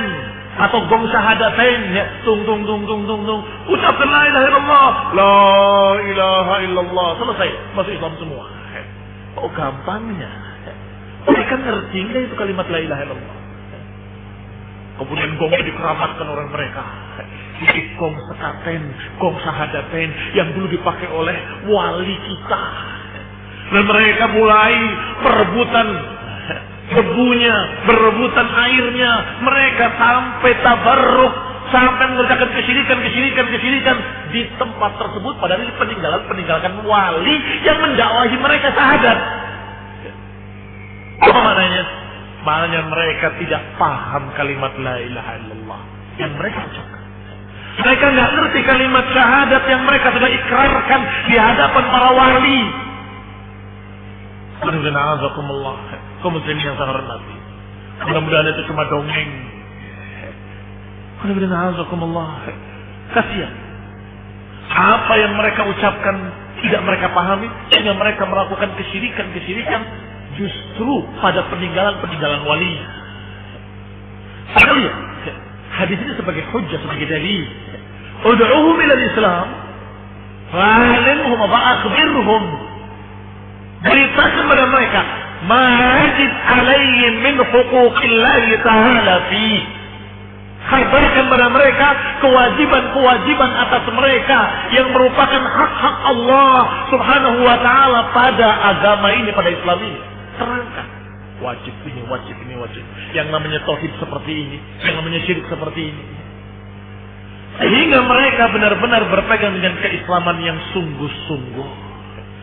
atau gong syahadatain, ya, tung tung tung tung tung tung, ucapkan la ilaha illallah, la ilaha illallah, selesai, masuk Islam semua. Oh gampangnya, mereka ngerti nggak itu kalimat la ilaha illallah? Kemudian gongnya dikeramatkan orang mereka. Ini gong sekaten, gong syahadatain yang dulu dipakai oleh wali kita. Dan mereka mulai perebutan debunya, berebutan airnya. Mereka sampai tabarruk, sampai mengerjakan kesyirikan di tempat tersebut. Padahal ini peninggalkan wali yang mendakwahi mereka syahadat. Apa maknanya? Maknanya mereka tidak paham kalimat la ilaha illallah yang mereka ucapkan. Mereka nggak ngerti kalimat syahadat yang mereka sudah ikrarkan di hadapan para wali. Alhamdulillah, kaum muslimin yang saya hormati. Mudah-mudahan itu cuma dongeng. Alhamdulillah, kasihan. Apa yang mereka ucapkan tidak mereka pahami, sehingga mereka melakukan kesyirikan justru pada peninggalan wali. Sekalian, hadis ini sebagai hujjah, sebagai dalil. Ud'uhum ila al-Islam, fa'alimhum wa akhbirhum. Beritakan kepada mereka, ma'ajid alaihim min huquqillahi ta'ala fi. Kabarkan kepada mereka kewajiban-kewajiban atas mereka yang merupakan hak-hak Allah Subhanahu wa ta'ala pada agama ini, pada Islam ini. Terangkan. Wajib ini, wajib ini, wajib. Yang namanya tauhid seperti ini, yang namanya syirik seperti ini. Sehingga mereka benar-benar berpegang dengan keislaman yang sungguh-sungguh,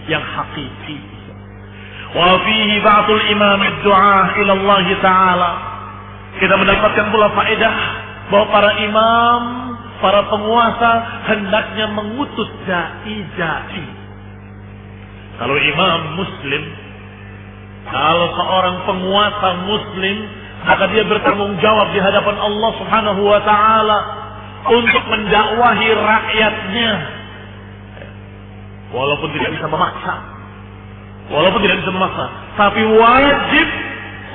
yang hakiki. Wa fihi ba'dul imam ad-du'a ila Allah Ta'ala. Kita mendapatkan pula faedah bahwa para imam, para penguasa hendaknya mengutus dai-dai. Kalau imam muslim, kalau seorang penguasa muslim, maka dia bertanggung jawab di hadapan Allah Subhanahu wa ta'ala untuk mendakwahi rakyatnya. Walaupun tidak bisa memaksa, tapi wajib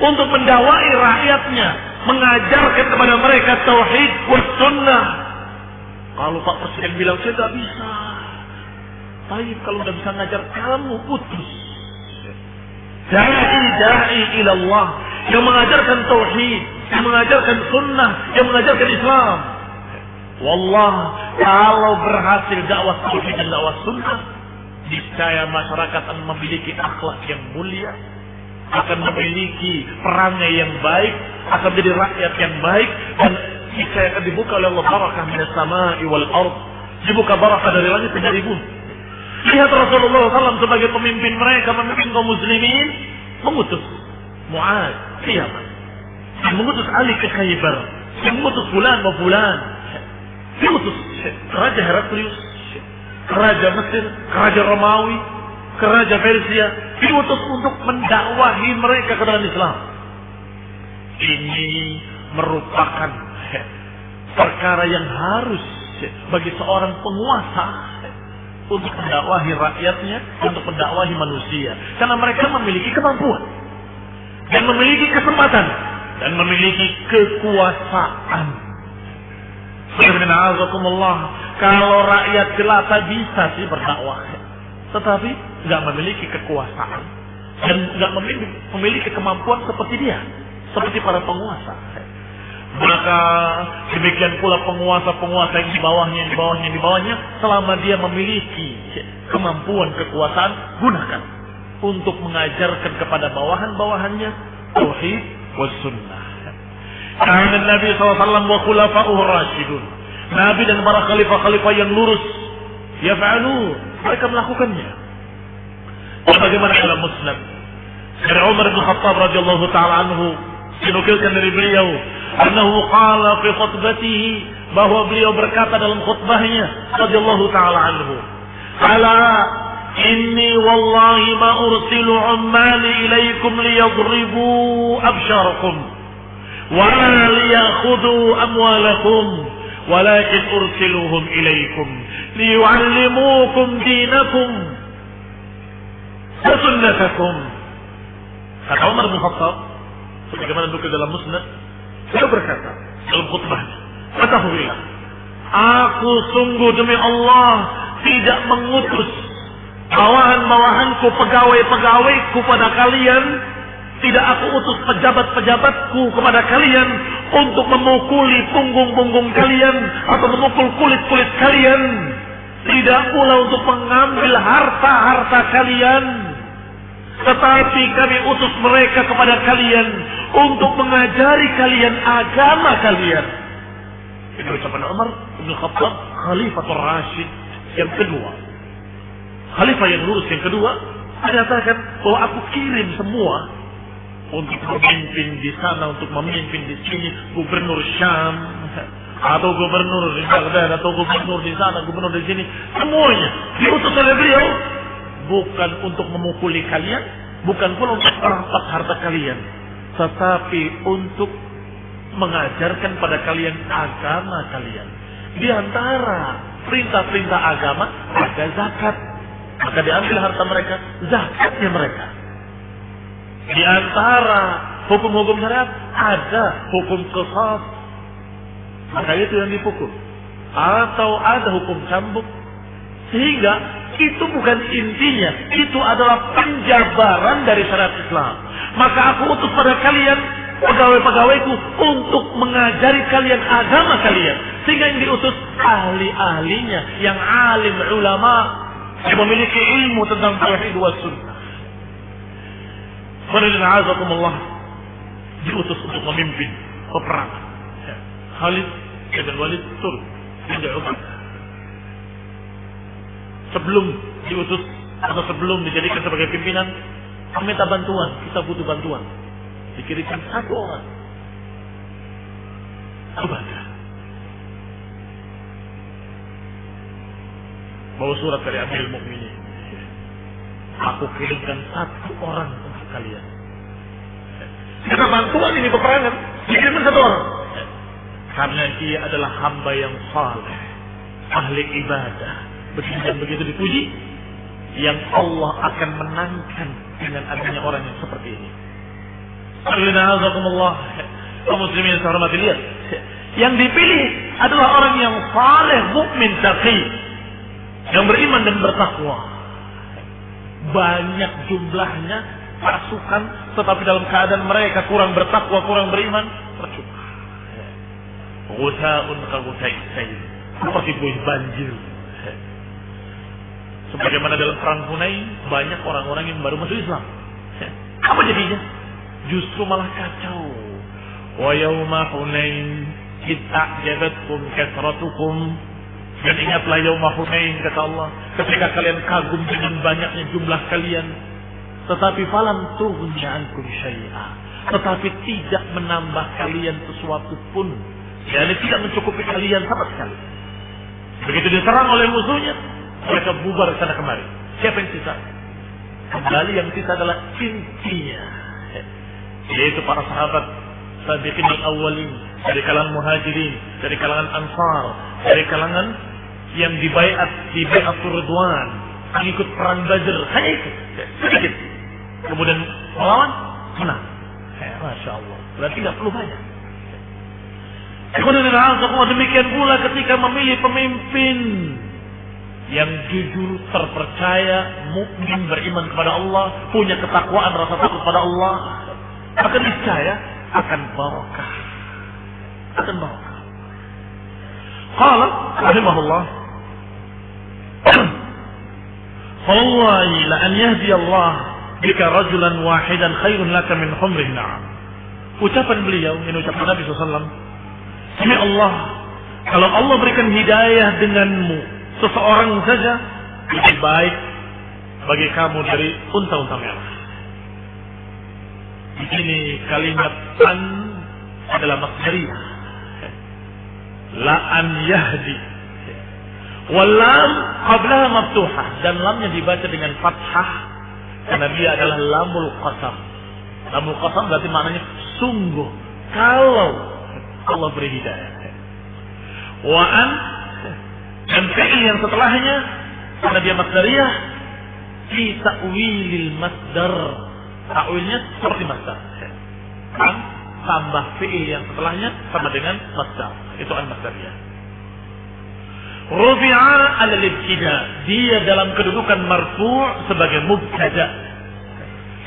untuk mendakwahi rakyatnya, mengajarkan kepada mereka tauhid wa sunnah. Kalau Pak Presiden bilang saya tidak bisa, tapi kalau tidak bisa ngajar, kamu putus. Da'i ilallah yang mengajarkan tauhid, yang mengajarkan sunnah, yang mengajarkan Islam. Wallah, kalau berhasil dakwah tauhid dan dakwah sunnah, niscaya masyarakat akan memiliki akhlak yang mulia, akan memiliki perangai yang baik, akan menjadi rakyat yang baik, dan niscaya akan dibuka oleh Allah barakah minas samai wal ard, dibuka barakah dari langit dan dari bumi. Lihat Rasulullah SAW sebagai pemimpin mereka, memimpin kaum muslimin, mengutus Mu'ad ke Yaman, mengutus Ali ke Khaybar, mengutus fulan wa fulan, mengutus Raja Heraklius, Raja Mesir, Raja Romawi, Raja Persia, diutus untuk mendakwahi mereka ke dalam Islam. Ini merupakan perkara yang harus bagi seorang penguasa untuk mendakwahi rakyatnya, untuk mendakwahi manusia, karena mereka memiliki kemampuan. dan memiliki kesempatan dan memiliki kekuasaan. Kalau rakyat jelata bisa sih berdakwah, tetapi nggak memiliki kekuasaan dan nggak memiliki kemampuan seperti dia, seperti para penguasa. Maka demikian pula penguasa-penguasa yang di bawahnya, selama dia memiliki kemampuan, kekuasaan, gunakan untuk mengajarkan kepada bawahan-bawahannya tauhid was sunnah. Karena Nabi SAW wa khulafa'uhu rasyidun, Nabi dan para khalifah-khalifah yang lurus, yaf'alu, mereka melakukannya. Bagaimana dalam Musnad dari Umar bin Khattab radhiyallahu taala anhu, dinukilkan dari beliau, annahu qala fi khutbatihi, bahwa beliau berkata dalam khutbahnya radhiyallahu taala anhu, ala inni wallahi ma ursilu ummali ilaikum liyadribu absyarakum wa la liyakhudhu amwalakum walakin ursiluhum ilaikum liyuallimukum dinakum wa sunnatakum. Kata Umar bin Khattab sebagaimana dikutip dalam Musnad, beliau berkata dalam khutbahnya, ketahuilah, aku sungguh demi Allah tidak mengutus bawahan-bawahanku, pegawai-pegawaiku pada kalian, tidak aku utus pejabat-pejabatku kepada kalian untuk memukuli punggung-punggung kalian atau memukul kulit-kulit kalian, tidak pula untuk mengambil harta-harta kalian, tetapi kami utus mereka kepada kalian untuk mengajari kalian agama kalian. Ini ucapan Umar bin Khattab, Khalifatul Rasyid yang kedua, khalifah yang lurus yang kedua, menyatakan bahwa aku kirim semua untuk memimpin di sana, untuk memimpin di sini, gubernur Syam atau gubernur di Baghdad atau gubernur di sana, gubernur di sini, semuanya diutus oleh beliau bukan untuk memukuli kalian, bukan pula untuk merampas harta kalian, tetapi untuk mengajarkan pada kalian agama kalian. Di antara perintah-perintah agama ada zakat, maka diambil harta mereka, zakatnya mereka. Di antara hukum-hukum syariat ada hukum qisas, maka itu yang dipukul, atau ada hukum cambuk. Sehingga itu bukan intinya, itu adalah penjabaran dari syariat Islam. Maka aku utus pada kalian pegawai-pegawaiku untuk mengajari kalian agama kalian. Sehingga yang diutus ahli-ahlinya, yang alim ulama, yang memiliki ilmu tentang tauhid wa sunnah. Qul diutus untuk memimpin peperangan. Khalid bin Walid turun dari Ubadah. Sebelum diutus atau sebelum dijadikan sebagai pimpinan, meminta bantuan, kita butuh bantuan. Dikirimkan satu orang, Ubadah, bawa surat dari Amirul Mukminin, aku kirimkan satu orang untuk kalian. Karena bantuan ini peperangan, dikirimkan satu orang. Karena dia adalah hamba yang saleh, ahli ibadah. Begitu dipuji, yang Allah akan menangkan dengan adanya orang yang seperti ini. Alhamdulillah, kaum muslimin yang saya hormati, lihat, yang dipilih adalah orang yang saleh, mukmin, taqi, yang beriman dan bertakwa. Banyak jumlahnya pasukan, tetapi dalam keadaan mereka kurang bertakwa, kurang beriman, percuma. Ghusaun ka ghusais sayl, seperti buih banjir. Sebagaimana dalam perang Hunain, banyak orang-orang yang baru masuk Islam. Apa jadinya? Justru malah kacau. Wa yauma Hunain id a'jabatkum kasratukum, dan ingatlah yauma Hunain, kata Allah, ketika kalian kagum dengan banyaknya jumlah kalian, tetapi falam tughni ankum syai'a, tetapi tidak menambah kalian sesuatu pun, dan tidak mencukupi kalian sama sekali. Begitu diserang oleh musuhnya, mereka bubar sana kemari. Siapa yang sisa? Kembali yang sisa adalah intinya, yaitu para sahabat sabiqin al-awwalin, dari kalangan muhajirin, dari kalangan ansar, dari kalangan yang di bai'atur ridwan, mengikut perang Badr, hanya itu sedikit. Kemudian melawan, menang. Masya Allah. Berarti nggak perlu banyak. Demikian pula ketika memilih pemimpin yang jujur, terpercaya, mukmin, beriman kepada Allah, punya ketakwaan, rasa takut pada Allah, akan niscaya akan barokah. Akan barokah. Qala rahimahullah, "Wallahi la an yahdi Allah bika rajulan wahidan khairun laka min humrin na'am." Ucapan beliau, ini ucapan Nabi SAW. Demi Allah, kalau Allah berikan hidayah denganmu seseorang saja, lebih baik bagi kamu dari unta-unta merah. Di sini kalimat an adalah masdariyah. La an yahdi. Wal lam qablaha maftuhah, dan lamnya dibaca dengan fathah karena dia adalah lamul qasam. Lamul qasam berarti maknanya sungguh kalau Allah beri hidayah. Wa an, dan fi'il yang setelahnya karena dia masdariyah, fi ta'wilil masdar. Ta'wilnya seperti masdar. An tambah fi'il yang setelahnya sama dengan masdar. Itu al-masdariyah. Rufi'a al-ibtida, dia dalam kedudukan marfu' sebagai mubtada.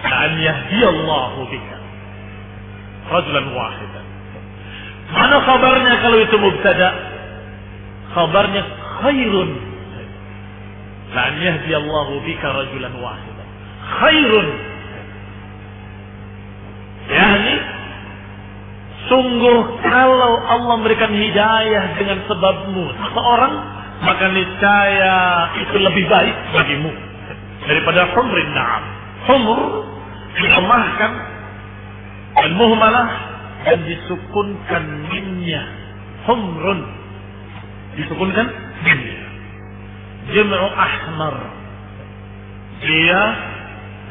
An yahdiyallahu bika rajulan wahidan. Mana kabarnya kalau itu mubtada? Kabarnya khairun. La an yahdiyallahu bika rajulan wahidan. Khairun. Yani sungguh kalau Allah memberikan hidayah dengan sebabmu seseorang, maka niscaya itu lebih baik bagimu daripada humrin na'am. Humr dilemahkan dan muhmalah dan disukunkan minnya. Humrun disukunkan minnya. Jam'u ahmar, dia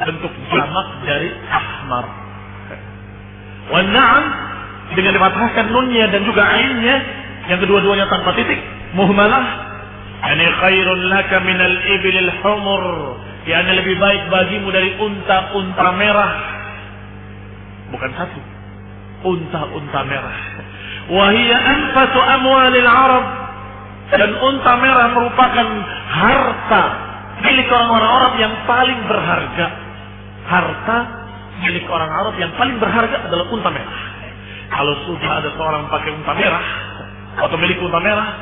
bentuk jamak dari ahmar. Wa na'am dengan difathahkan nunnya dan juga ainnya, yang kedua-duanya tanpa titik, muhmalah. Yani khairun laka minal ibilil humur, yani lebih baik bagimu dari unta-unta merah. Bukan satu, unta-unta merah. Wahia anfasu amwalil Arab, dan unta merah merupakan harta milik orang-orang Arab yang paling berharga. Harta milik orang Arab yang paling berharga adalah unta merah. Kalau sudah ada seorang pakai unta merah atau milik unta merah,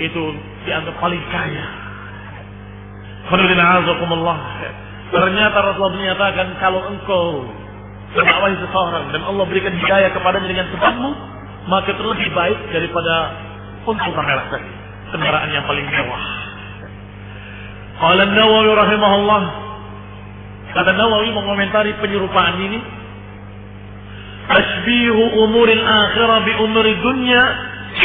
itu dianggap paling kaya. Ternyata Rasulullah menyatakan kalau engkau mendakwahi seseorang dan Allah berikan hidayah kepadanya dengan sebabmu, maka itu lebih baik daripada unta merah tadi, kendaraan yang paling mewah. Qala An-Nawawi rahimahullah, kata Nawawi mengomentari penyerupaan ini, tashbihu umuril akhirah bi umuri dunya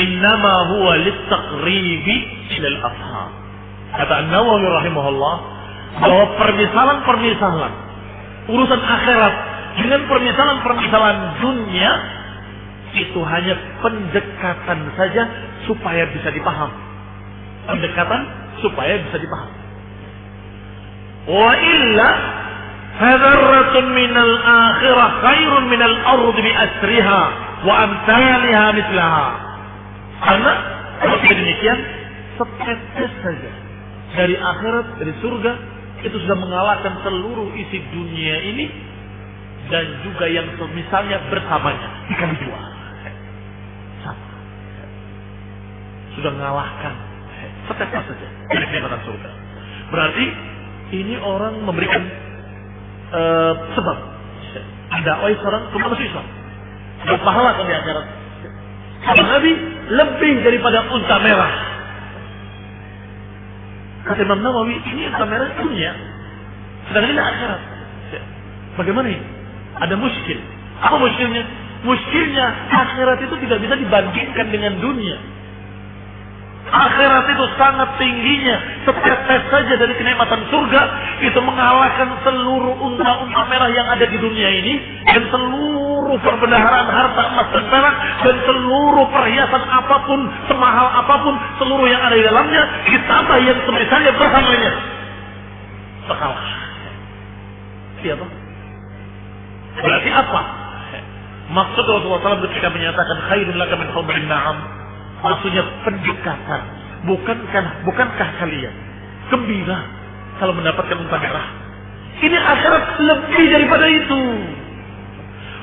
innama huwa lit-taqribi ila al-afham. Kata An-Nawawi rahimahullah bahwa permisalan-permisalan urusan akhirat dengan permisalan-permisalan dunia itu hanya pendekatan saja supaya bisa dipaham. Pendekatan supaya bisa dipaham. Wa illa hadarratun minal akhirah khairun minal ardi bi asriha wa amsalha mithlaha. Karena kalau demikian, setetes saja dari akhirat, dari surga, itu sudah mengalahkan seluruh isi dunia ini dan juga yang misalnya bersamanya dikali dua. Sama. Sudah mengalahkan setetes saja dari kenikmatan surga. Berarti ini orang memberikan sebab dakwah seorang ke manusia Islam dan pahala kan di akhirat. Kata Nabi, lebih daripada unta merah. Kata Imam Nawawi, ini unta merah dunia, sedangkan ini akhirat. Bagaimana ini? Ada muskil. Apa muskilnya? Muskilnya akhirat itu tidak bisa dibandingkan dengan dunia. Akhirat itu sangat tingginya, setetes saja dari kenikmatan surga itu mengalahkan seluruh unta-unta merah yang ada di dunia ini, dan seluruh perbendaharaan harta emas dan perak, dan seluruh perhiasan apapun, semahal apapun, seluruh yang ada di dalamnya, ditambah yang semisalnya bersamanya, sekalah. Siapa? Berarti apa? Maksud Rasulullah SAW ketika menyatakan khairun laka min humrin na'am, maksudnya pendekatan. Bukankah kalian gembira kalau mendapatkan unta merah? Ini akhirat lebih daripada itu.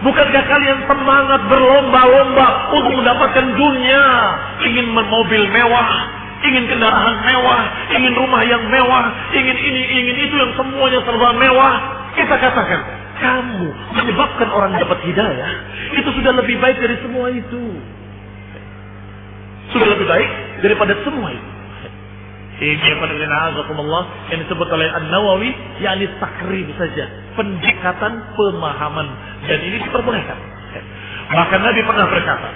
Bukankah kalian semangat berlomba-lomba untuk mendapatkan dunia? Ingin mobil mewah, ingin kendaraan mewah, ingin rumah yang mewah, ingin ini, ingin itu, yang semuanya serba mewah. Kita katakan, kamu menyebabkan orang dapat hidayah, itu sudah lebih baik dari semua itu. Sudah lebih baik daripada semua itu. Ini yang disebut oleh An-Nawawi, yakni takrib saja, pendekatan pemahaman, dan ini diperbolehkan. Maka Nabi pernah berkata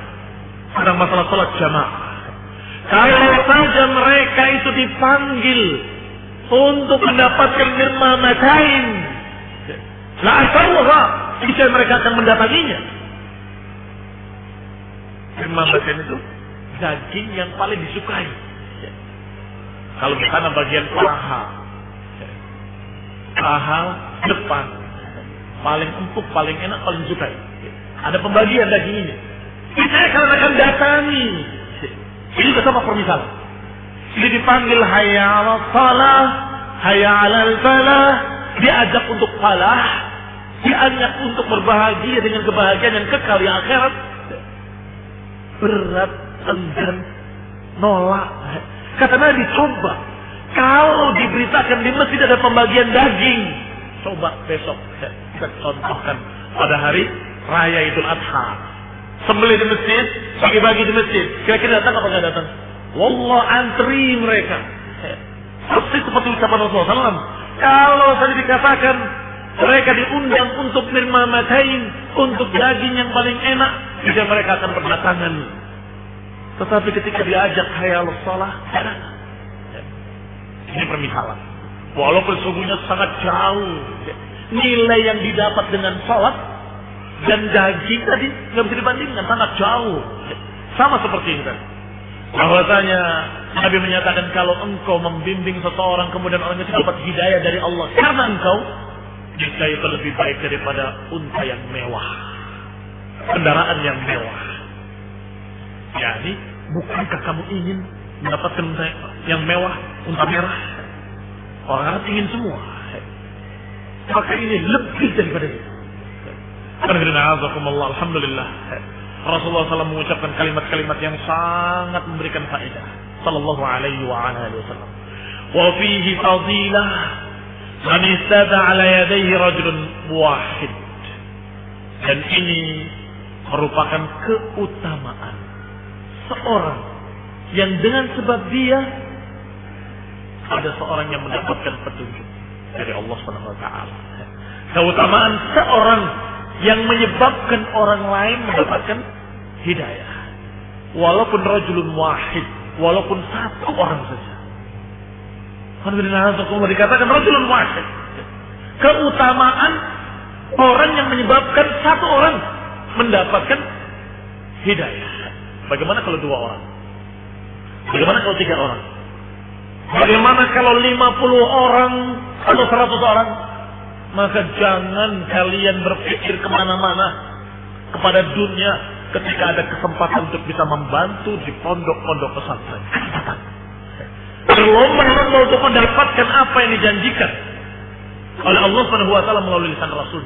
tentang masalah salat jamaah, kalau saja mereka itu dipanggil untuk mendapatkan mirmamatain, la asawha, bisa mereka akan mendatanginya. Mirmamatain itu daging yang paling disukai. Kalau di sana bagian paha depan, paling empuk, paling enak, paling disukai. Ada pembagian daging ini. Saya akan datangi. Ini bersama permisalan. Jadi dipanggil hayya 'alal shalah, hayya 'alal falah, diajak untuk falah, diajak untuk berbahagia dengan kebahagiaan yang kekal di akhirat. Berat, enggan, nolak. Kata Nabi, coba kalau diberitakan di masjid ada pembagian daging, coba besok kita contohkan pada hari Raya Idul Adha, sembelih di masjid, bagi-bagi di masjid. Kira-kira datang apa nggak datang? Wallah, antri mereka. Persis seperti ucapan Rasulullah SAW. Kalau tadi dikatakan mereka diundang untuk mirmamatain, untuk daging yang paling enak, tidak mereka akan berdatangan. Tetapi ketika diajak hayal shalah, ini permisalan. Walaupun sungguhnya sangat jauh nilai yang didapat dengan salat dan daging tadi nggak bisa dibandingkan, sangat jauh. Sama seperti ini kan. Bahwasanya Nabi menyatakan kalau engkau membimbing seseorang kemudian orang itu dapat hidayah dari Allah karena engkau, niscaya itu lebih baik daripada unta yang mewah, kendaraan yang mewah. Jadi, bukankah kamu ingin mendapatkan unta yang mewah, unta merah? Orang Arab ingin semua. Maka ini lebih daripada itu. Alhamdulillah, Rasulullah SAW mengucapkan kalimat-kalimat yang sangat memberikan faedah. Sallallahu alaihi wasallam. Wa fihi fadilah man istada ala yadayhi rajulun wahid. Dan ini merupakan keutamaan seorang yang dengan sebab dia ada seorang yang mendapatkan petunjuk dari Allah Subhanahu wa taala. Keutamaan seorang yang menyebabkan orang lain mendapatkan hidayah. Walaupun rajulun wahid, walaupun satu orang saja. Alhamdulillah, dikatakan rajulun wahid. Keutamaan orang yang menyebabkan satu orang mendapatkan hidayah. Bagaimana kalau 2 orang? Bagaimana kalau 3 orang? Bagaimana kalau 50 orang atau 100 orang? Maka jangan kalian berpikir kemana-mana kepada dunia ketika ada kesempatan untuk bisa membantu di pondok-pondok pesantren. Berlomba-lomba untuk mendapatkan apa yang dijanjikan oleh Allah Subhanahu wa taala melalui lisan Rasul.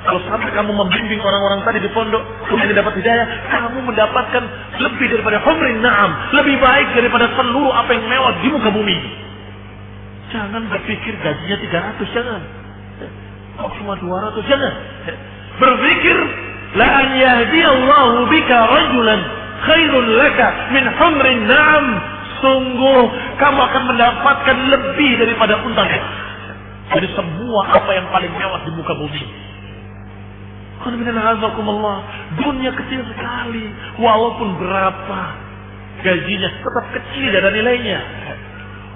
Kalau sampai kamu membimbing orang-orang tadi di pondok kemudian dapat hidayah, kamu mendapatkan lebih daripada humrin na'am, lebih baik daripada seluruh apa yang mewah di muka bumi. Jangan berpikir gajinya 300, jangan. Cuma 200, jangan. Berpikir la an yahdiyallahu bika rajulan khairun laka min humrin na'am. Sungguh kamu akan mendapatkan lebih daripada unta mewah. Dari semua apa yang paling mewah di muka bumi. Dunia kecil sekali, walaupun berapa gajinya tetap kecil ada nilainya.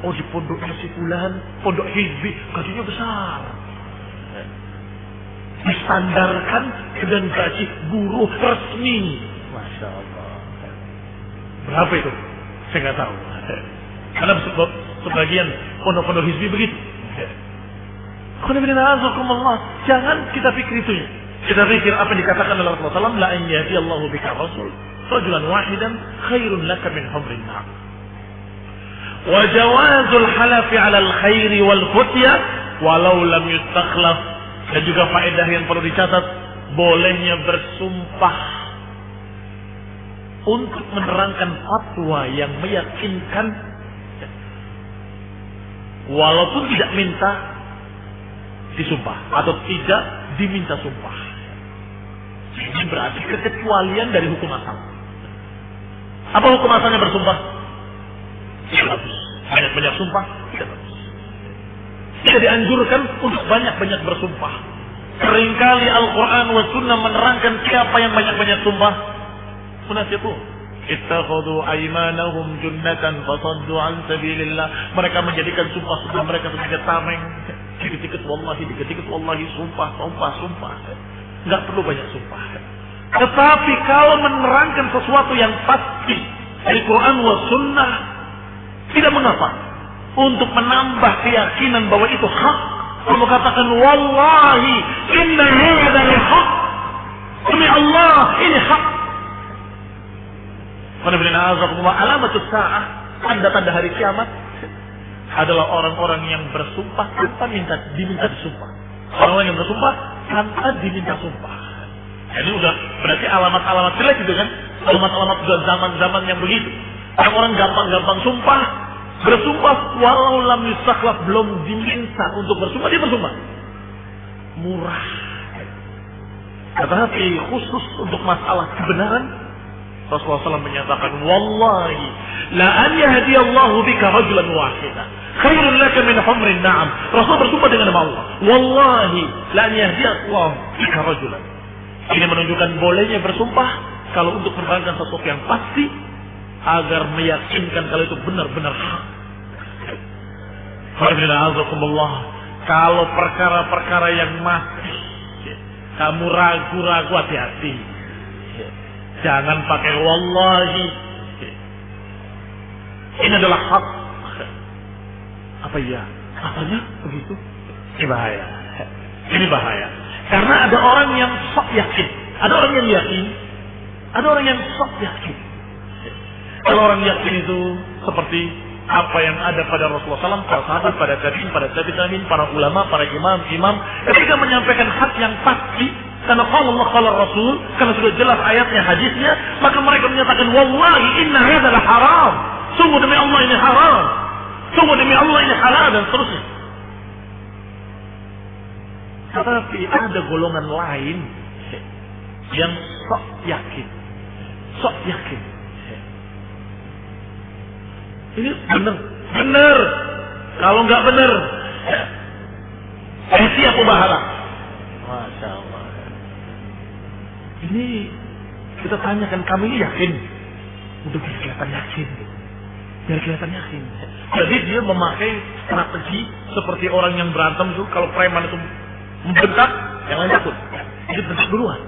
Oh, di pondoknya si fulan, pondok hizbi, gajinya besar. Distandarkan dengan gaji guru resmi. Masya Allah. Berapa itu? Saya nggak tahu. Karena sebagian pondok-pondok hizbi begitu. Jangan kita pikir itu. Kita pikir apa yang dikatakan oleh Rasulullah SAW, la an yahdiyallahu bika rasul rajulan wahidan khairun laka min humrin na'am. Wa jawazul halafi 'ala al-khairi wal futya walau lam yustakhlaf. Dan juga faedah yang perlu dicatat, bolehnya bersumpah untuk menerangkan fatwa yang meyakinkan walaupun tidak minta disumpah atau tidak diminta sumpah. Ini berarti kekecualian dari hukum asal. Apa hukum asalnya bersumpah? Tidak bagus. Banyak-banyak sumpah tidak bagus. Tidak dianjurkan untuk banyak-banyak bersumpah. Seringkali Al-Quran wa Sunnah menerangkan siapa yang banyak-banyak sumpah. Munafiqun. Ittakhadhu aymanahum junnatan fasaddu an sabilillah. Mereka menjadikan sumpah mereka sebagai tameng. Dikit-dikit wallahi, dikit-dikit wallahi, sumpah. Enggak perlu banyak sumpah. Tetapi kalau menerangkan sesuatu yang pasti dari Quran wa Sunnah, tidak mengapa untuk menambah keyakinan bahwa itu hak. Kamu katakan wallahi inna hadza haq. Demi Allah ini hak. Alamatus sa'ah, tanda-tanda hari kiamat adalah orang-orang yang bersumpah tanpa diminta disumpah. Orang-orang yang bersumpah tanpa diminta sumpah. Ini udah berarti alamat-alamat jelek gitu kan? Alamat-alamat sudah zaman-zaman yang begitu. Orang-orang gampang-gampang sumpah, bersumpah walau lam yustakhlaf, belum diminta untuk bersumpah dia bersumpah. Murah. Tetapi khusus untuk masalah kebenaran, Rasulullah SAW menyatakan, wallahi la an yahdiyallahu bika rajulan wahida khairun laka min humrin na'am. Rasul bersumpah dengan nama Allah, wallahi la an yahdiyallahu bika rajulan. Ini menunjukkan bolehnya bersumpah kalau untuk menerangkan sesuatu yang pasti agar meyakinkan kalau itu benar-benar hak. Kalau perkara-perkara yang masih kamu ragu-ragu, hati-hati. Jangan pakai wallahi. Ini adalah hak. Apa ya? Apanya begitu? Ini bahaya. Ini bahaya. Karena ada orang yang sok yakin. Ada orang yang yakin. Ada orang yang sok yakin. Kalau orang yakin itu seperti apa yang ada pada Rasulullah SAW, para sahabat, pada tabi'in, para ulama, para imam, ketika menyampaikan hak yang pasti, karena Allah qala Rasul, karena sudah jelas ayatnya, hadisnya, maka mereka menyatakan wallahi inna hadza la haram. Sungguh demi Allah ini haram. Sungguh demi Allah ini halal, dan seterusnya. Tetapi ada golongan lain yang sok yakin. Sok yakin. Ini benar. Kalau nggak benar, siapa bahala? Masya Allah. Ini kita tanyakan, kami ini yakin? Untuk biar kelihatan yakin. Biar kelihatan yakin. Jadi dia memakai strategi seperti orang yang berantem itu, kalau preman itu membentak, yang lain takut. Dia bentak duluan.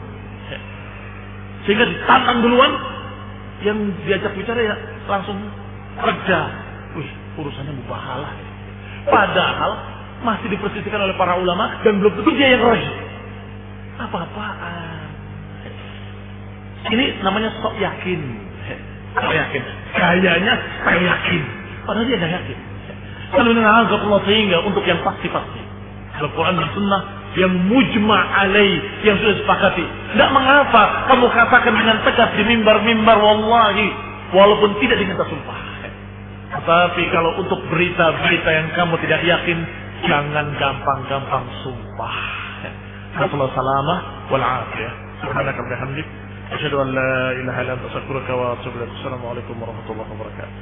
Sehingga ditantang duluan, yang diajak bicara ya langsung kerja. Wih, urusannya mubahalah. Padahal masih dipersisikan oleh para ulama dan belum tentu dia yang rajin. Apa-apaan. Ini namanya sok yakin. Sok yakin. Kayaknya saya yakin. Padahal dia tidak yakin. Sehingga untuk yang pasti-pasti, Al-Quran dan Sunnah yang mujma' alaih, yang sudah sepakati. Tidak mengapa kamu katakan dengan tegas di mimbar-mimbar wallahi, walaupun tidak diminta sumpah. Tapi kalau untuk berita-berita yang kamu tidak yakin, jangan gampang-gampang sumpah. Nasallahu salamah wal afiyah. Subhanaka wa bihamdik, asyhadu an la ilaha illa anta astaghfiruka wa atubu ilaik. Assalamualaikum warahmatullahi wabarakatuh.